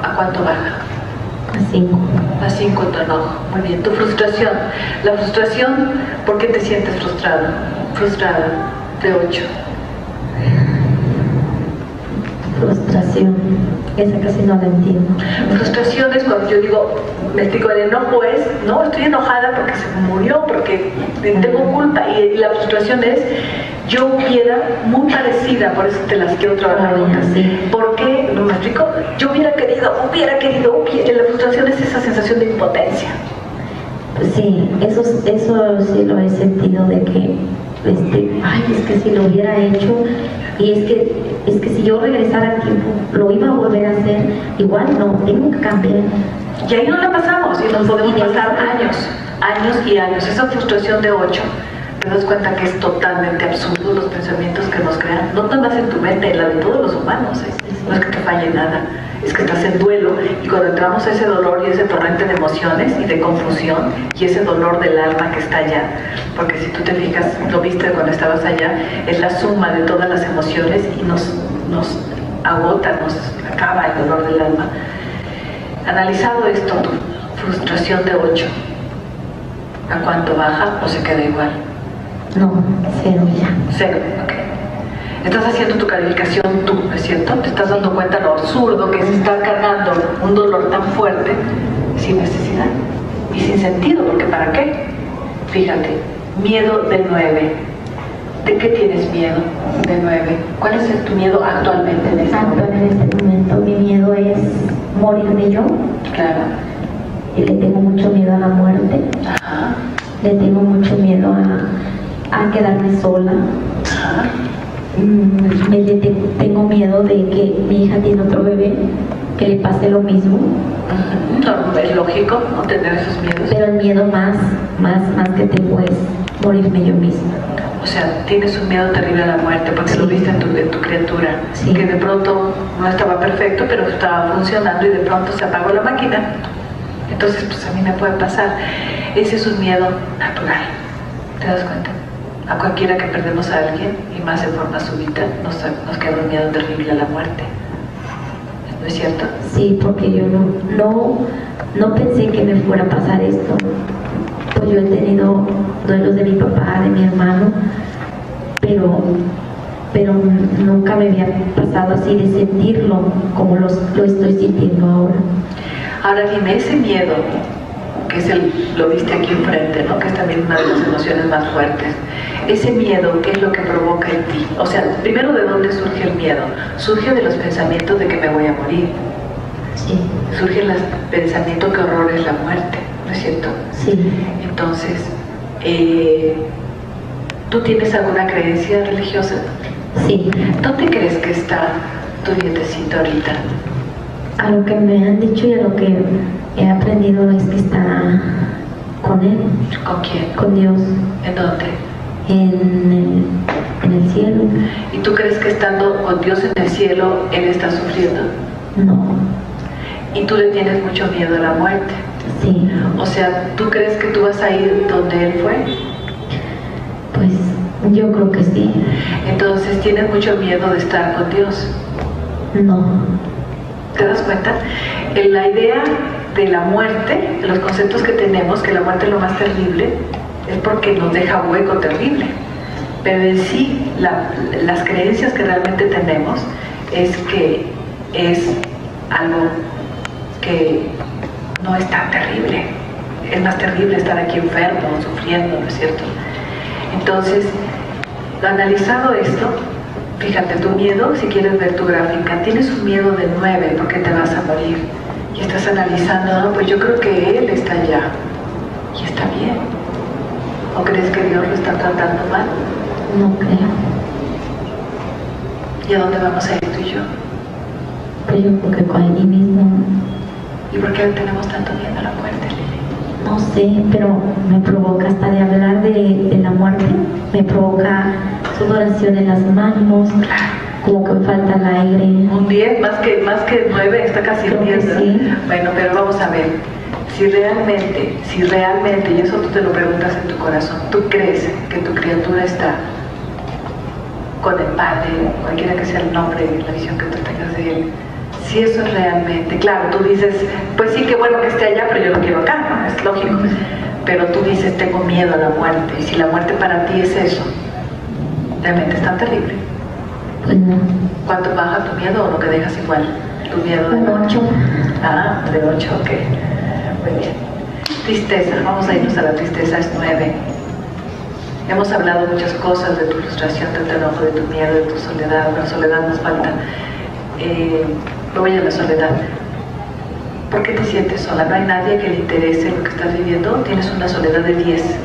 S1: ¿a cuánto baja?
S2: A 5.
S1: A 5 tu enojo. Muy bien. Tu frustración. La frustración, ¿por qué te sientes frustrado? Frustrada, de 8.
S2: Frustración. Esa casi no la entiendo.
S1: Frustración es cuando yo digo, me explico, el enojo es, no, estoy enojada porque se murió, porque tengo culpa. Y la frustración es, yo hubiera, muy parecida, por eso te las quiero trabajar.
S2: Sí.
S1: ¿Por qué? No me explico. Yo hubiera querido. La frustración es esa sensación de impotencia.
S2: Sí, eso sí lo he sentido, de que es que si lo hubiera hecho, y es que si yo regresara a tiempo lo iba a volver a hacer, igual no, tengo que cambiar.
S1: Y ahí no la pasamos, y nos podemos pasar años y años. Esa frustración de 8, te das cuenta que es totalmente absurdo los pensamientos que nos crean, no nada más en tu mente, la de todos los humanos, no es que te falle nada, es que estás en duelo, y cuando entramos a ese dolor y ese torrente de emociones y de confusión y ese dolor del alma que está allá, porque si tú te fijas, lo viste cuando estabas allá, es la suma de todas las emociones y nos agota, nos acaba el dolor del alma. Analizado esto, tu frustración de 8, ¿a cuánto baja o se queda igual?
S2: No, 0 ya.
S1: 0, ok. Estás haciendo tu calificación tú, ¿no es cierto? Te estás dando cuenta lo absurdo que es estar cargando un dolor tan fuerte sin necesidad y sin sentido, porque ¿para qué? Fíjate, miedo de 9. ¿De qué tienes miedo de 9? ¿Cuál es tu miedo actualmente en este momento?
S2: En este momento mi miedo es morirme yo.
S1: Claro.
S2: Y le tengo mucho miedo a la muerte.
S1: Ajá.
S2: Le tengo mucho miedo a quedarme sola.
S1: Ajá.
S2: Tengo miedo de que mi hija tiene otro bebé, que le pase lo mismo.
S1: No, es lógico no tener esos miedos.
S2: Pero el miedo más que tengo es morirme yo misma.
S1: O sea, tienes un miedo terrible a la muerte porque lo viste en tu criatura, que de pronto no estaba perfecto, pero estaba funcionando y de pronto se apagó la máquina. Entonces, pues a mí me puede pasar. Ese es un miedo natural. ¿Te das cuenta? A cualquiera que perdemos a alguien, y más en forma súbita, nos queda un miedo terrible a la muerte. ¿No es cierto?
S2: Sí, porque yo no pensé que me fuera a pasar esto. Pues yo he tenido duelos de mi papá, de mi hermano, pero nunca me había pasado así de sentirlo como lo estoy sintiendo ahora.
S1: Ahora dime, ese miedo, que es lo viste aquí enfrente, ¿no? Que es también una de las emociones más fuertes. Ese miedo, ¿qué es lo que provoca en ti? O sea, primero, ¿de dónde surge el miedo? Surge de los pensamientos de que me voy a morir.
S2: Sí.
S1: Surge el pensamiento que horror es la muerte, ¿no es cierto?
S2: Sí.
S1: Entonces, ¿tú tienes alguna creencia religiosa?
S2: Sí.
S1: ¿Dónde crees que está tu nietecito ahorita?
S2: A lo que me han dicho y a lo que he aprendido es que está con él.
S1: ¿Con quién?
S2: Con Dios.
S1: ¿En dónde?
S2: En el cielo.
S1: ¿Y tú crees que estando con Dios en el cielo, él está sufriendo?
S2: No.
S1: Y tú le tienes mucho miedo a la muerte.
S2: Sí.
S1: O sea, ¿tú crees que tú vas a ir donde él fue?
S2: Pues yo creo que sí.
S1: Entonces tienes mucho miedo de estar con Dios.
S2: No.
S1: ¿Te das cuenta? En la idea de la muerte, de los conceptos que tenemos, que la muerte es lo más terrible, es porque nos deja un hueco terrible. Pero en sí, las creencias que realmente tenemos es que es algo que no es tan terrible. Es más terrible estar aquí enfermo, sufriendo, ¿no es cierto? Entonces, analizado esto, fíjate, tu miedo, si quieres ver tu gráfica, tienes un miedo de 9 porque te vas a morir. Y estás analizando, no, pues yo creo que él está allá. Y está bien. ¿O crees que Dios lo está tratando mal?
S2: No creo.
S1: ¿Y a dónde vamos a ir tú y yo?
S2: Pues yo creo que con allí mismo.
S1: ¿Y por qué tenemos tanto miedo a la muerte, Lili?
S2: No sé, pero me provoca hasta de hablar de la muerte. Me provoca sudoración en las manos, como que me falta el aire.
S1: Un 10, más que 9, está casi
S2: Creo
S1: un 10,
S2: que
S1: ¿no?
S2: sí.
S1: Bueno, pero vamos a ver. Si realmente, y eso tú te lo preguntas en tu corazón, tú crees que tu criatura está con el Padre, cualquiera que sea el nombre, la visión que tú tengas de Él, si eso es realmente, claro, tú dices, pues sí, qué bueno que esté allá, pero yo lo quiero acá, ¿no? Es lógico. Pero tú dices, tengo miedo a la muerte, y si la muerte para ti es eso, ¿realmente es tan terrible?
S2: Pues no.
S1: ¿Cuánto baja tu miedo o lo que dejas igual? Tu miedo de
S2: Un 8.
S1: Ah, de 8, ok. Muy bien. Tristeza, vamos a irnos a la tristeza, es 9. Hemos hablado muchas cosas de tu frustración, de tu enojo, de tu miedo, de tu soledad. La soledad nos falta. Me voy a la soledad. ¿Por qué te sientes sola? ¿No hay nadie que le interese lo que estás viviendo? ¿Tienes una soledad de 10?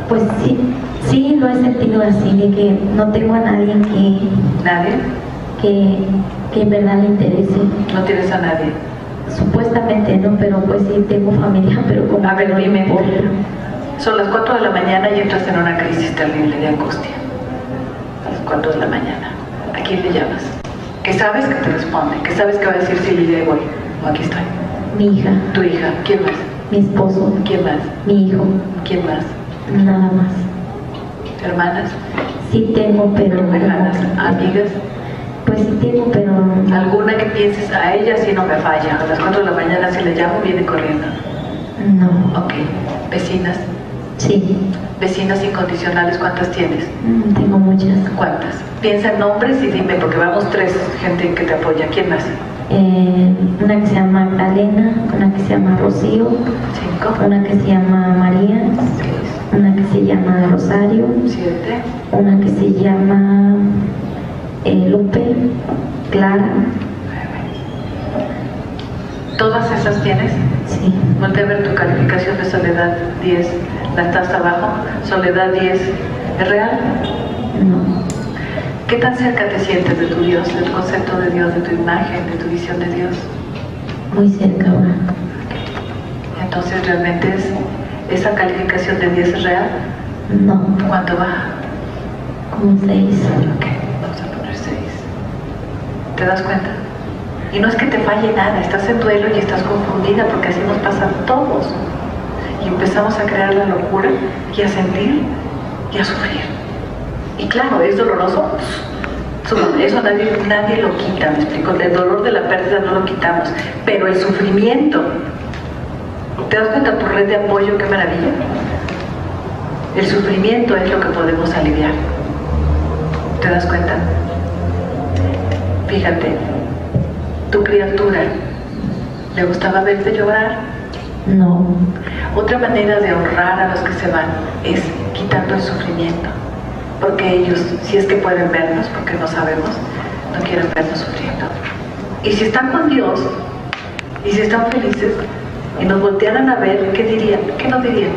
S2: Pues sí lo he sentido así, de que no tengo a nadie
S1: ¿Nadie?
S2: que en verdad le interese.
S1: ¿No tienes a nadie?
S2: Supuestamente no, pero pues sí tengo familia, pero como
S1: A ver,
S2: que no me
S1: dime.
S2: importa.
S1: Son las 4 de la mañana y entras en una crisis terrible de angustia. A las 4 de la mañana. ¿A quién le llamas? Que sabes que te responde, que sabes que va a decir si le voy o aquí estoy.
S2: Mi hija,
S1: Tu hija, ¿quién más?
S2: mi esposo,
S1: ¿Quién más?
S2: mi hijo,
S1: ¿Quién más?
S2: nada más.
S1: ¿Hermanas?
S2: Sí tengo, pero
S1: ¿Lejanas? ¿Amigas?
S2: pues sí tengo, pero
S1: ¿Alguna que pienses, a ella sí no me falla? A las 4 de la mañana si le llamo viene corriendo.
S2: no.
S1: Ok. ¿Vecinas?
S2: Sí,
S1: ¿Vecinas incondicionales cuántas tienes?
S2: tengo muchas.
S1: ¿Cuántas? Piensa en nombres y dime, porque vamos 3 gente que te apoya. ¿Quién más?
S2: Una que se llama Magdalena, una que se llama Rocío,
S1: 5,
S2: una que se llama María,
S1: 6,
S2: una que se llama Rosario,
S1: 7,
S2: una que se llama Lupe, Clara.
S1: 9. ¿Todas esas tienes?
S2: Sí,
S1: Voltea a ver tu calificación de soledad 10. ¿La estás abajo? Soledad 10. ¿Es real?
S2: no,
S1: ¿Qué tan cerca te sientes de tu Dios, de tu concepto de Dios, de tu imagen, de tu visión de Dios?
S2: muy cerca ahora.
S1: Entonces, ¿realmente esa calificación de 10 es real?
S2: No,
S1: ¿Cuánto baja?
S2: como 6.
S1: Ok, vamos a poner 6. ¿Te das cuenta? Y no es que te falle nada, estás en duelo y estás confundida porque así nos pasa a todos. Y empezamos a crear la locura y a sentir y a sufrir. Y claro, ¿es doloroso? Eso nadie lo quita, me explico. El dolor de la pérdida no lo quitamos, pero el sufrimiento, ¿te das cuenta tu red de apoyo? ¡Qué maravilla! El sufrimiento es lo que podemos aliviar. ¿Te das cuenta? Fíjate, tu criatura, ¿le gustaba verte llorar?
S2: No,
S1: Otra manera de honrar a los que se van es quitando el sufrimiento. Porque ellos, si es que pueden vernos, porque no sabemos, no quieren vernos sufriendo. Y si están con Dios, y si están felices, y nos voltearan a ver, ¿qué dirían? ¿Qué nos dirían?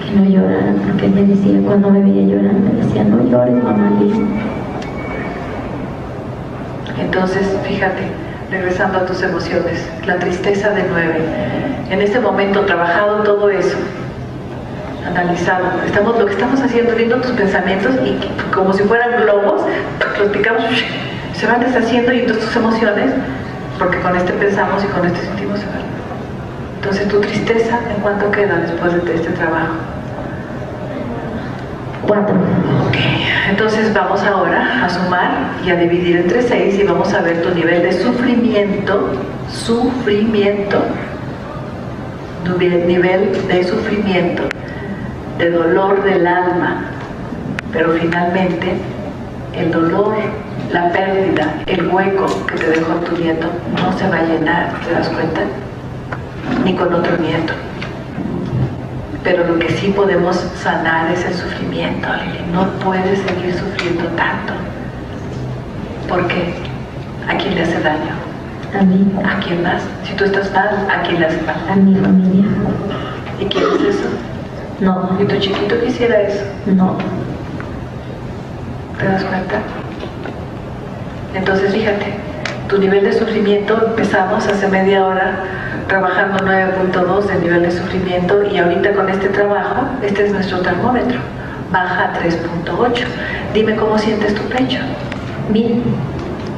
S2: que no llorara, porque me decía cuando me veía llorando, me decía, no llores, mamá Liz.
S1: Entonces, fíjate, regresando a tus emociones, la tristeza de 9. En este momento, trabajado todo eso, analizado, lo que estamos haciendo, viendo tus pensamientos y como si fueran globos, los picamos, se van deshaciendo y entonces tus emociones porque con este pensamos y con este sentimos, ¿verdad? Entonces, tu tristeza, ¿en cuánto queda después de este trabajo?
S2: 4.
S1: Ok, entonces vamos ahora a sumar y a dividir entre 6 y vamos a ver tu nivel de sufrimiento, nivel de sufrimiento, de dolor del alma, pero finalmente el dolor, la pérdida, el hueco que te dejó tu nieto no se va a llenar, ¿te das cuenta? Ni con otro nieto. Pero lo que sí podemos sanar es el sufrimiento, Lili. No puedes seguir sufriendo tanto. ¿Por qué? ¿A quién le hace daño?
S2: A mí.
S1: ¿A quién más? Si tú estás mal, ¿a quién le hace mal?
S2: A mi familia.
S1: ¿Y quieres eso?
S2: No.
S1: ¿Y tu chiquito quisiera eso?
S2: No.
S1: ¿Te das cuenta? Entonces fíjate, tu nivel de sufrimiento, empezamos hace media hora trabajando 9.2 de nivel de sufrimiento y ahorita con este trabajo, este es nuestro termómetro, baja a 3.8. Dime cómo sientes tu pecho.
S2: Bien.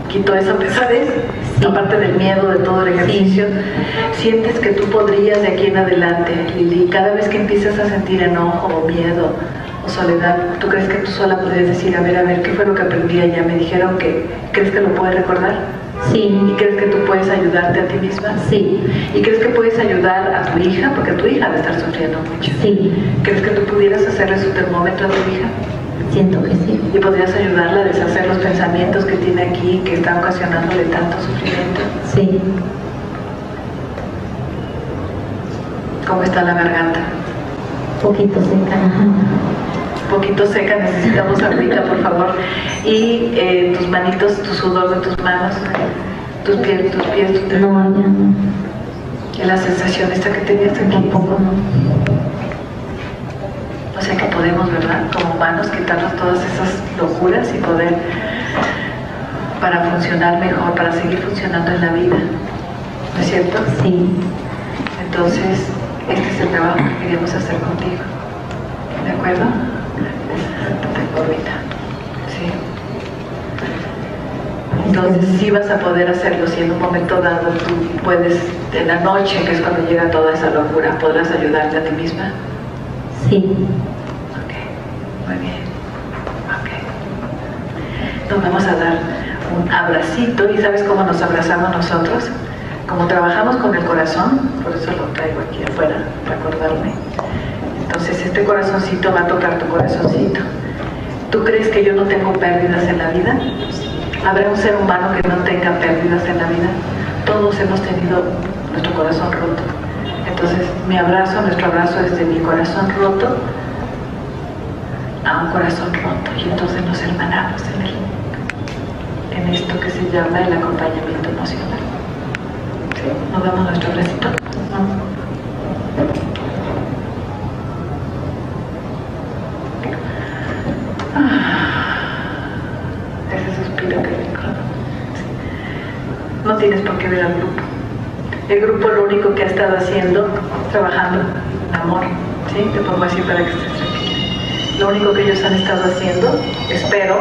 S1: ¿Quitó esa pesadez?
S2: Sí.
S1: Aparte del miedo de todo el ejercicio,
S2: sí.
S1: ¿Sientes que tú podrías de aquí en adelante, Lili, cada vez que empiezas a sentir enojo o miedo o soledad, tú crees que tú sola podrías decir, a ver, ¿qué fue lo que aprendí allá? Me dijeron que, ¿crees que lo puedes recordar?
S2: Sí.
S1: ¿Y crees que tú puedes ayudarte a ti misma?
S2: Sí.
S1: ¿Y crees que puedes ayudar a tu hija? Porque tu hija debe estar sufriendo mucho.
S2: Sí.
S1: ¿Crees que tú pudieras hacerle su termómetro a tu hija?
S2: Siento que sí.
S1: ¿Y podrías ayudarla a deshacer los pensamientos que tiene aquí, que están ocasionándole tanto sufrimiento?
S2: Sí.
S1: ¿Cómo está la garganta?
S2: Poquito seca.
S1: Poquito seca, necesitamos agüita, por favor. Y tus manitos, tu sudor de tus manos, tus pies,
S2: No, ya no.
S1: y la sensación esta que tenías aquí.
S2: Tampoco no.
S1: O sea que podemos, ¿verdad? Como humanos, quitarnos todas esas locuras y poder, para funcionar mejor, para seguir funcionando en la vida. ¿No es cierto?
S2: Sí.
S1: Entonces, este es el trabajo que queríamos hacer contigo. ¿De acuerdo? Ahorita. Sí. Entonces sí vas a poder hacerlo si en un momento dado tú puedes, en la noche, que es cuando llega toda esa locura, podrás ayudarte a ti misma.
S2: Sí.
S1: Ok, muy bien. Ok. Nos vamos a dar un abracito y ¿sabes cómo nos abrazamos nosotros? Como trabajamos con el corazón, por eso lo traigo aquí afuera, para acordarme. Entonces este corazoncito va a tocar tu corazoncito. ¿Tú crees que yo no tengo pérdidas en la vida? ¿Habrá un ser humano que no tenga pérdidas en la vida? Todos hemos tenido nuestro corazón roto. Entonces nuestro abrazo es de mi corazón roto a un corazón roto. Y entonces nos hermanamos en esto que se llama el acompañamiento emocional. ¿Sí? Nos damos nuestro abracito. Ese suspiro que rico. No tienes por qué ver al grupo. El grupo lo único que ha estado haciendo, trabajando en amor, ¿sí? Te pongo así para que estés tranquila. Lo único que ellos han estado haciendo, espero,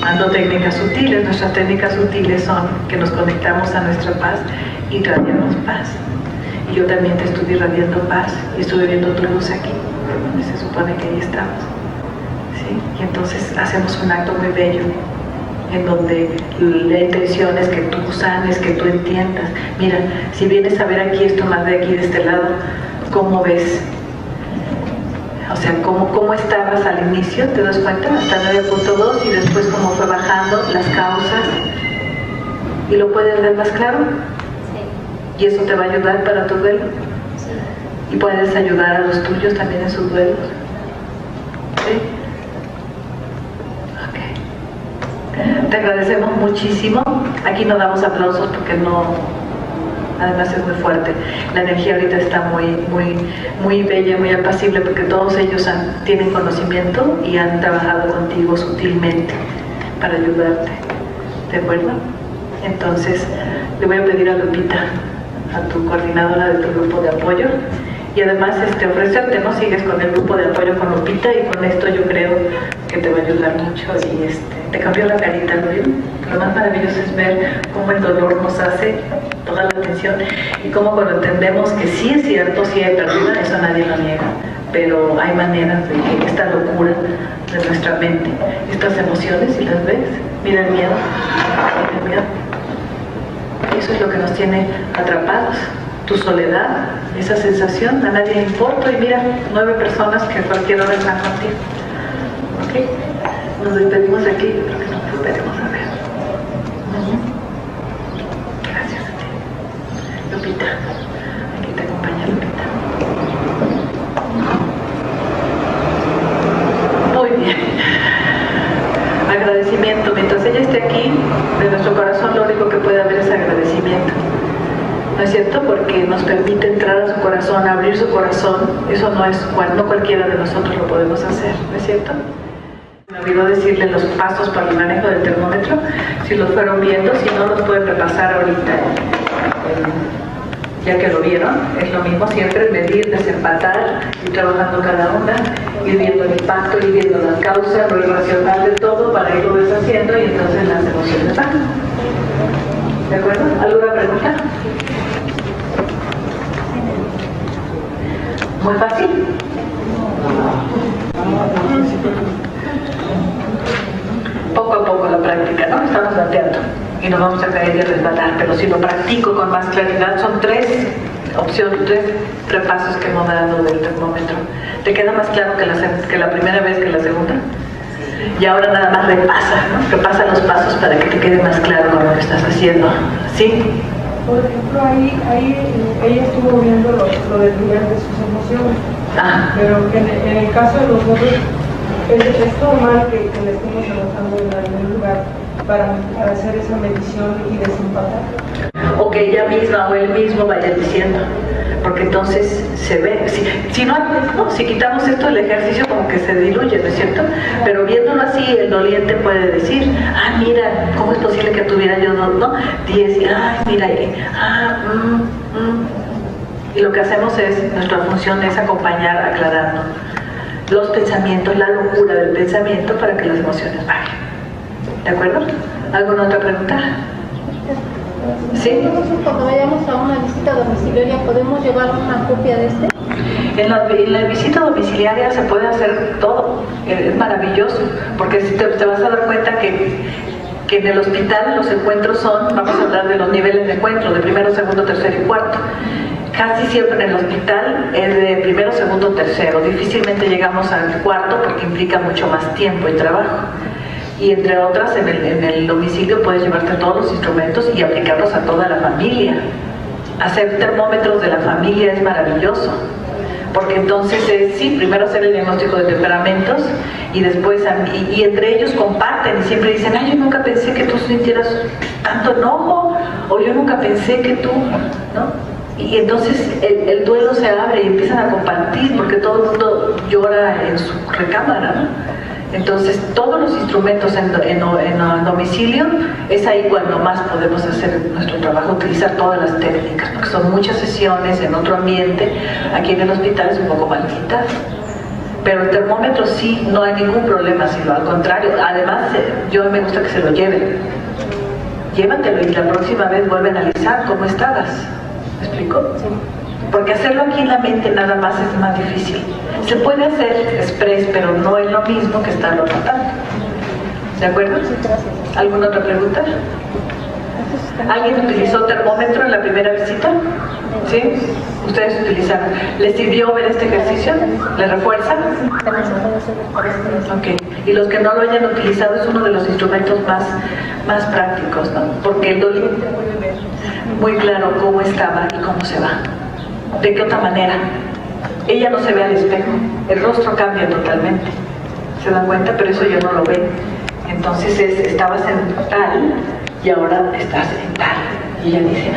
S1: dando técnicas sutiles. Nuestras técnicas sutiles son que nos conectamos a nuestra paz y irradiamos paz. Y yo también te estuve irradiando paz y estuve viendo tu luz aquí, donde se supone que ahí estamos. ¿Sí? Y entonces hacemos un acto muy bello, en donde la intención es que tú sanes, que tú entiendas. Mira, si vienes a ver aquí esto más de aquí, de este lado, ¿cómo ves? O sea, ¿cómo estabas al inicio? ¿Te das cuenta? Hasta 9.2 y después cómo fue bajando las causas. ¿Y lo puedes ver más claro? Sí. ¿Y eso te va a ayudar para tu duelo? Sí. ¿Y puedes ayudar a los tuyos también en sus duelos? ¿Sí? Te agradecemos muchísimo. Aquí no damos aplausos porque no, además es muy fuerte. La energía ahorita está muy bella, muy apacible porque todos ellos tienen conocimiento y han trabajado contigo sutilmente para ayudarte. ¿De acuerdo? Entonces, le voy a pedir a Lupita, a tu coordinadora de tu grupo de apoyo, y además ofrecerte, ¿no? Sigues con el grupo de apoyo con Lupita y con esto yo creo que te va a ayudar mucho y te cambió la carita, ¿no? Lo más maravilloso es ver cómo el dolor nos hace toda la atención y cómo cuando entendemos que sí es cierto, sí hay pérdida, eso nadie lo niega, pero hay maneras de que esta locura de nuestra mente, estas emociones, si las ves, mira el miedo, eso es lo que nos tiene atrapados, tu soledad, esa sensación, a nadie le importa y mira, 9 personas que a cualquier hora están contigo. ¿Ok? Nos despedimos de aquí, creo que nos despedimos a ver. Gracias a ti. Lupita, aquí te acompaña Lupita. Muy bien. Agradecimiento. Mientras ella esté aquí, de nuestro corazón lo único que puede haber es agradecimiento. ¿No es cierto? Porque nos permite entrar a su corazón, abrir su corazón. Eso no cualquiera de nosotros lo podemos hacer, ¿no es cierto? Me olvidó decirle los pasos para el manejo del termómetro. Si los fueron viendo, si no los pueden repasar ahorita. Ya que lo vieron, es lo mismo siempre, medir, desempatar, ir trabajando cada una, ir viendo el impacto, ir viendo las causas, lo irracional de todo para irlo deshaciendo y entonces las emociones bajan. ¿De acuerdo? ¿Alguna pregunta? Muy fácil. Poco a poco la práctica, ¿no? Estamos bateando y nos vamos a caer y a resbalar, pero si lo practico con más claridad, son 3 opciones, 3 repasos que hemos dado del termómetro. ¿Te queda más claro que la primera vez que la segunda? Y ahora nada más repasa, ¿no? Repasa los pasos para que te quede más claro cómo lo estás haciendo. ¿Sí?
S3: Por ejemplo, ahí ella estuvo viendo lo del lugar de sus emociones, pero que en el caso de nosotros es normal que le estemos trabajando en algún lugar para hacer esa medición y desempatar.
S1: O que ella misma o él mismo vaya diciendo, porque entonces se ve, si quitamos esto el ejercicio como que se diluye, ¿no es cierto? Pero viéndolo así, el doliente puede decir, mira, ¿cómo es posible que tuviera yo 10? Mira, y lo que hacemos es, nuestra función es acompañar, aclarando los pensamientos, la locura del pensamiento para que las emociones bajen. ¿De acuerdo? ¿Alguna otra pregunta? ¿Sí?
S4: Cuando vayamos a una visita domiciliaria, ¿podemos llevar una copia de este?
S1: En la visita domiciliaria se puede hacer todo, es maravilloso, porque te vas a dar cuenta que en el hospital los encuentros son, vamos a hablar de los niveles de encuentro, de primero, segundo, tercero y cuarto. Casi siempre en el hospital es de primero, segundo, tercero. Difícilmente llegamos al cuarto porque implica mucho más tiempo y trabajo. Y entre otras, en el domicilio puedes llevarte todos los instrumentos y aplicarlos a toda la familia. Hacer termómetros de la familia es maravilloso, porque entonces primero hacer el diagnóstico de temperamentos y después, y entre ellos comparten y siempre dicen, yo nunca pensé que tú sintieras tanto enojo, o yo nunca pensé que tú, ¿no? Y entonces el duelo se abre y empiezan a compartir, porque todo el mundo llora en su recámara, ¿no? Entonces, todos los instrumentos en domicilio, es ahí cuando más podemos hacer nuestro trabajo, utilizar todas las técnicas, porque son muchas sesiones en otro ambiente. Aquí en el hospital es un poco mal quitado. Pero el termómetro sí, no hay ningún problema, sino al contrario. Además, yo me gusta que se lo lleven. Llévatelo y la próxima vez vuelve a analizar cómo estabas. ¿Me explico? Sí. Porque hacerlo aquí en la mente nada más es más difícil. Se puede hacer express, pero no es lo mismo que estarlo notando. ¿De acuerdo?
S4: Sí, gracias.
S1: ¿Alguna otra pregunta? ¿Alguien utilizó termómetro en la primera visita? ¿Sí? ¿Ustedes utilizaron? ¿Les sirvió ver este ejercicio? ¿Les refuerza? Ok. Y los que no lo hayan utilizado es uno de los instrumentos más prácticos, ¿no? Porque el doliente puede ver muy claro cómo estaba y cómo se va. ¿De qué otra manera? Ella no se ve al espejo, el rostro cambia totalmente. ¿Se dan cuenta? Pero eso ya no lo ven. Entonces estabas en tal y ahora estás en tal. Y ella dice,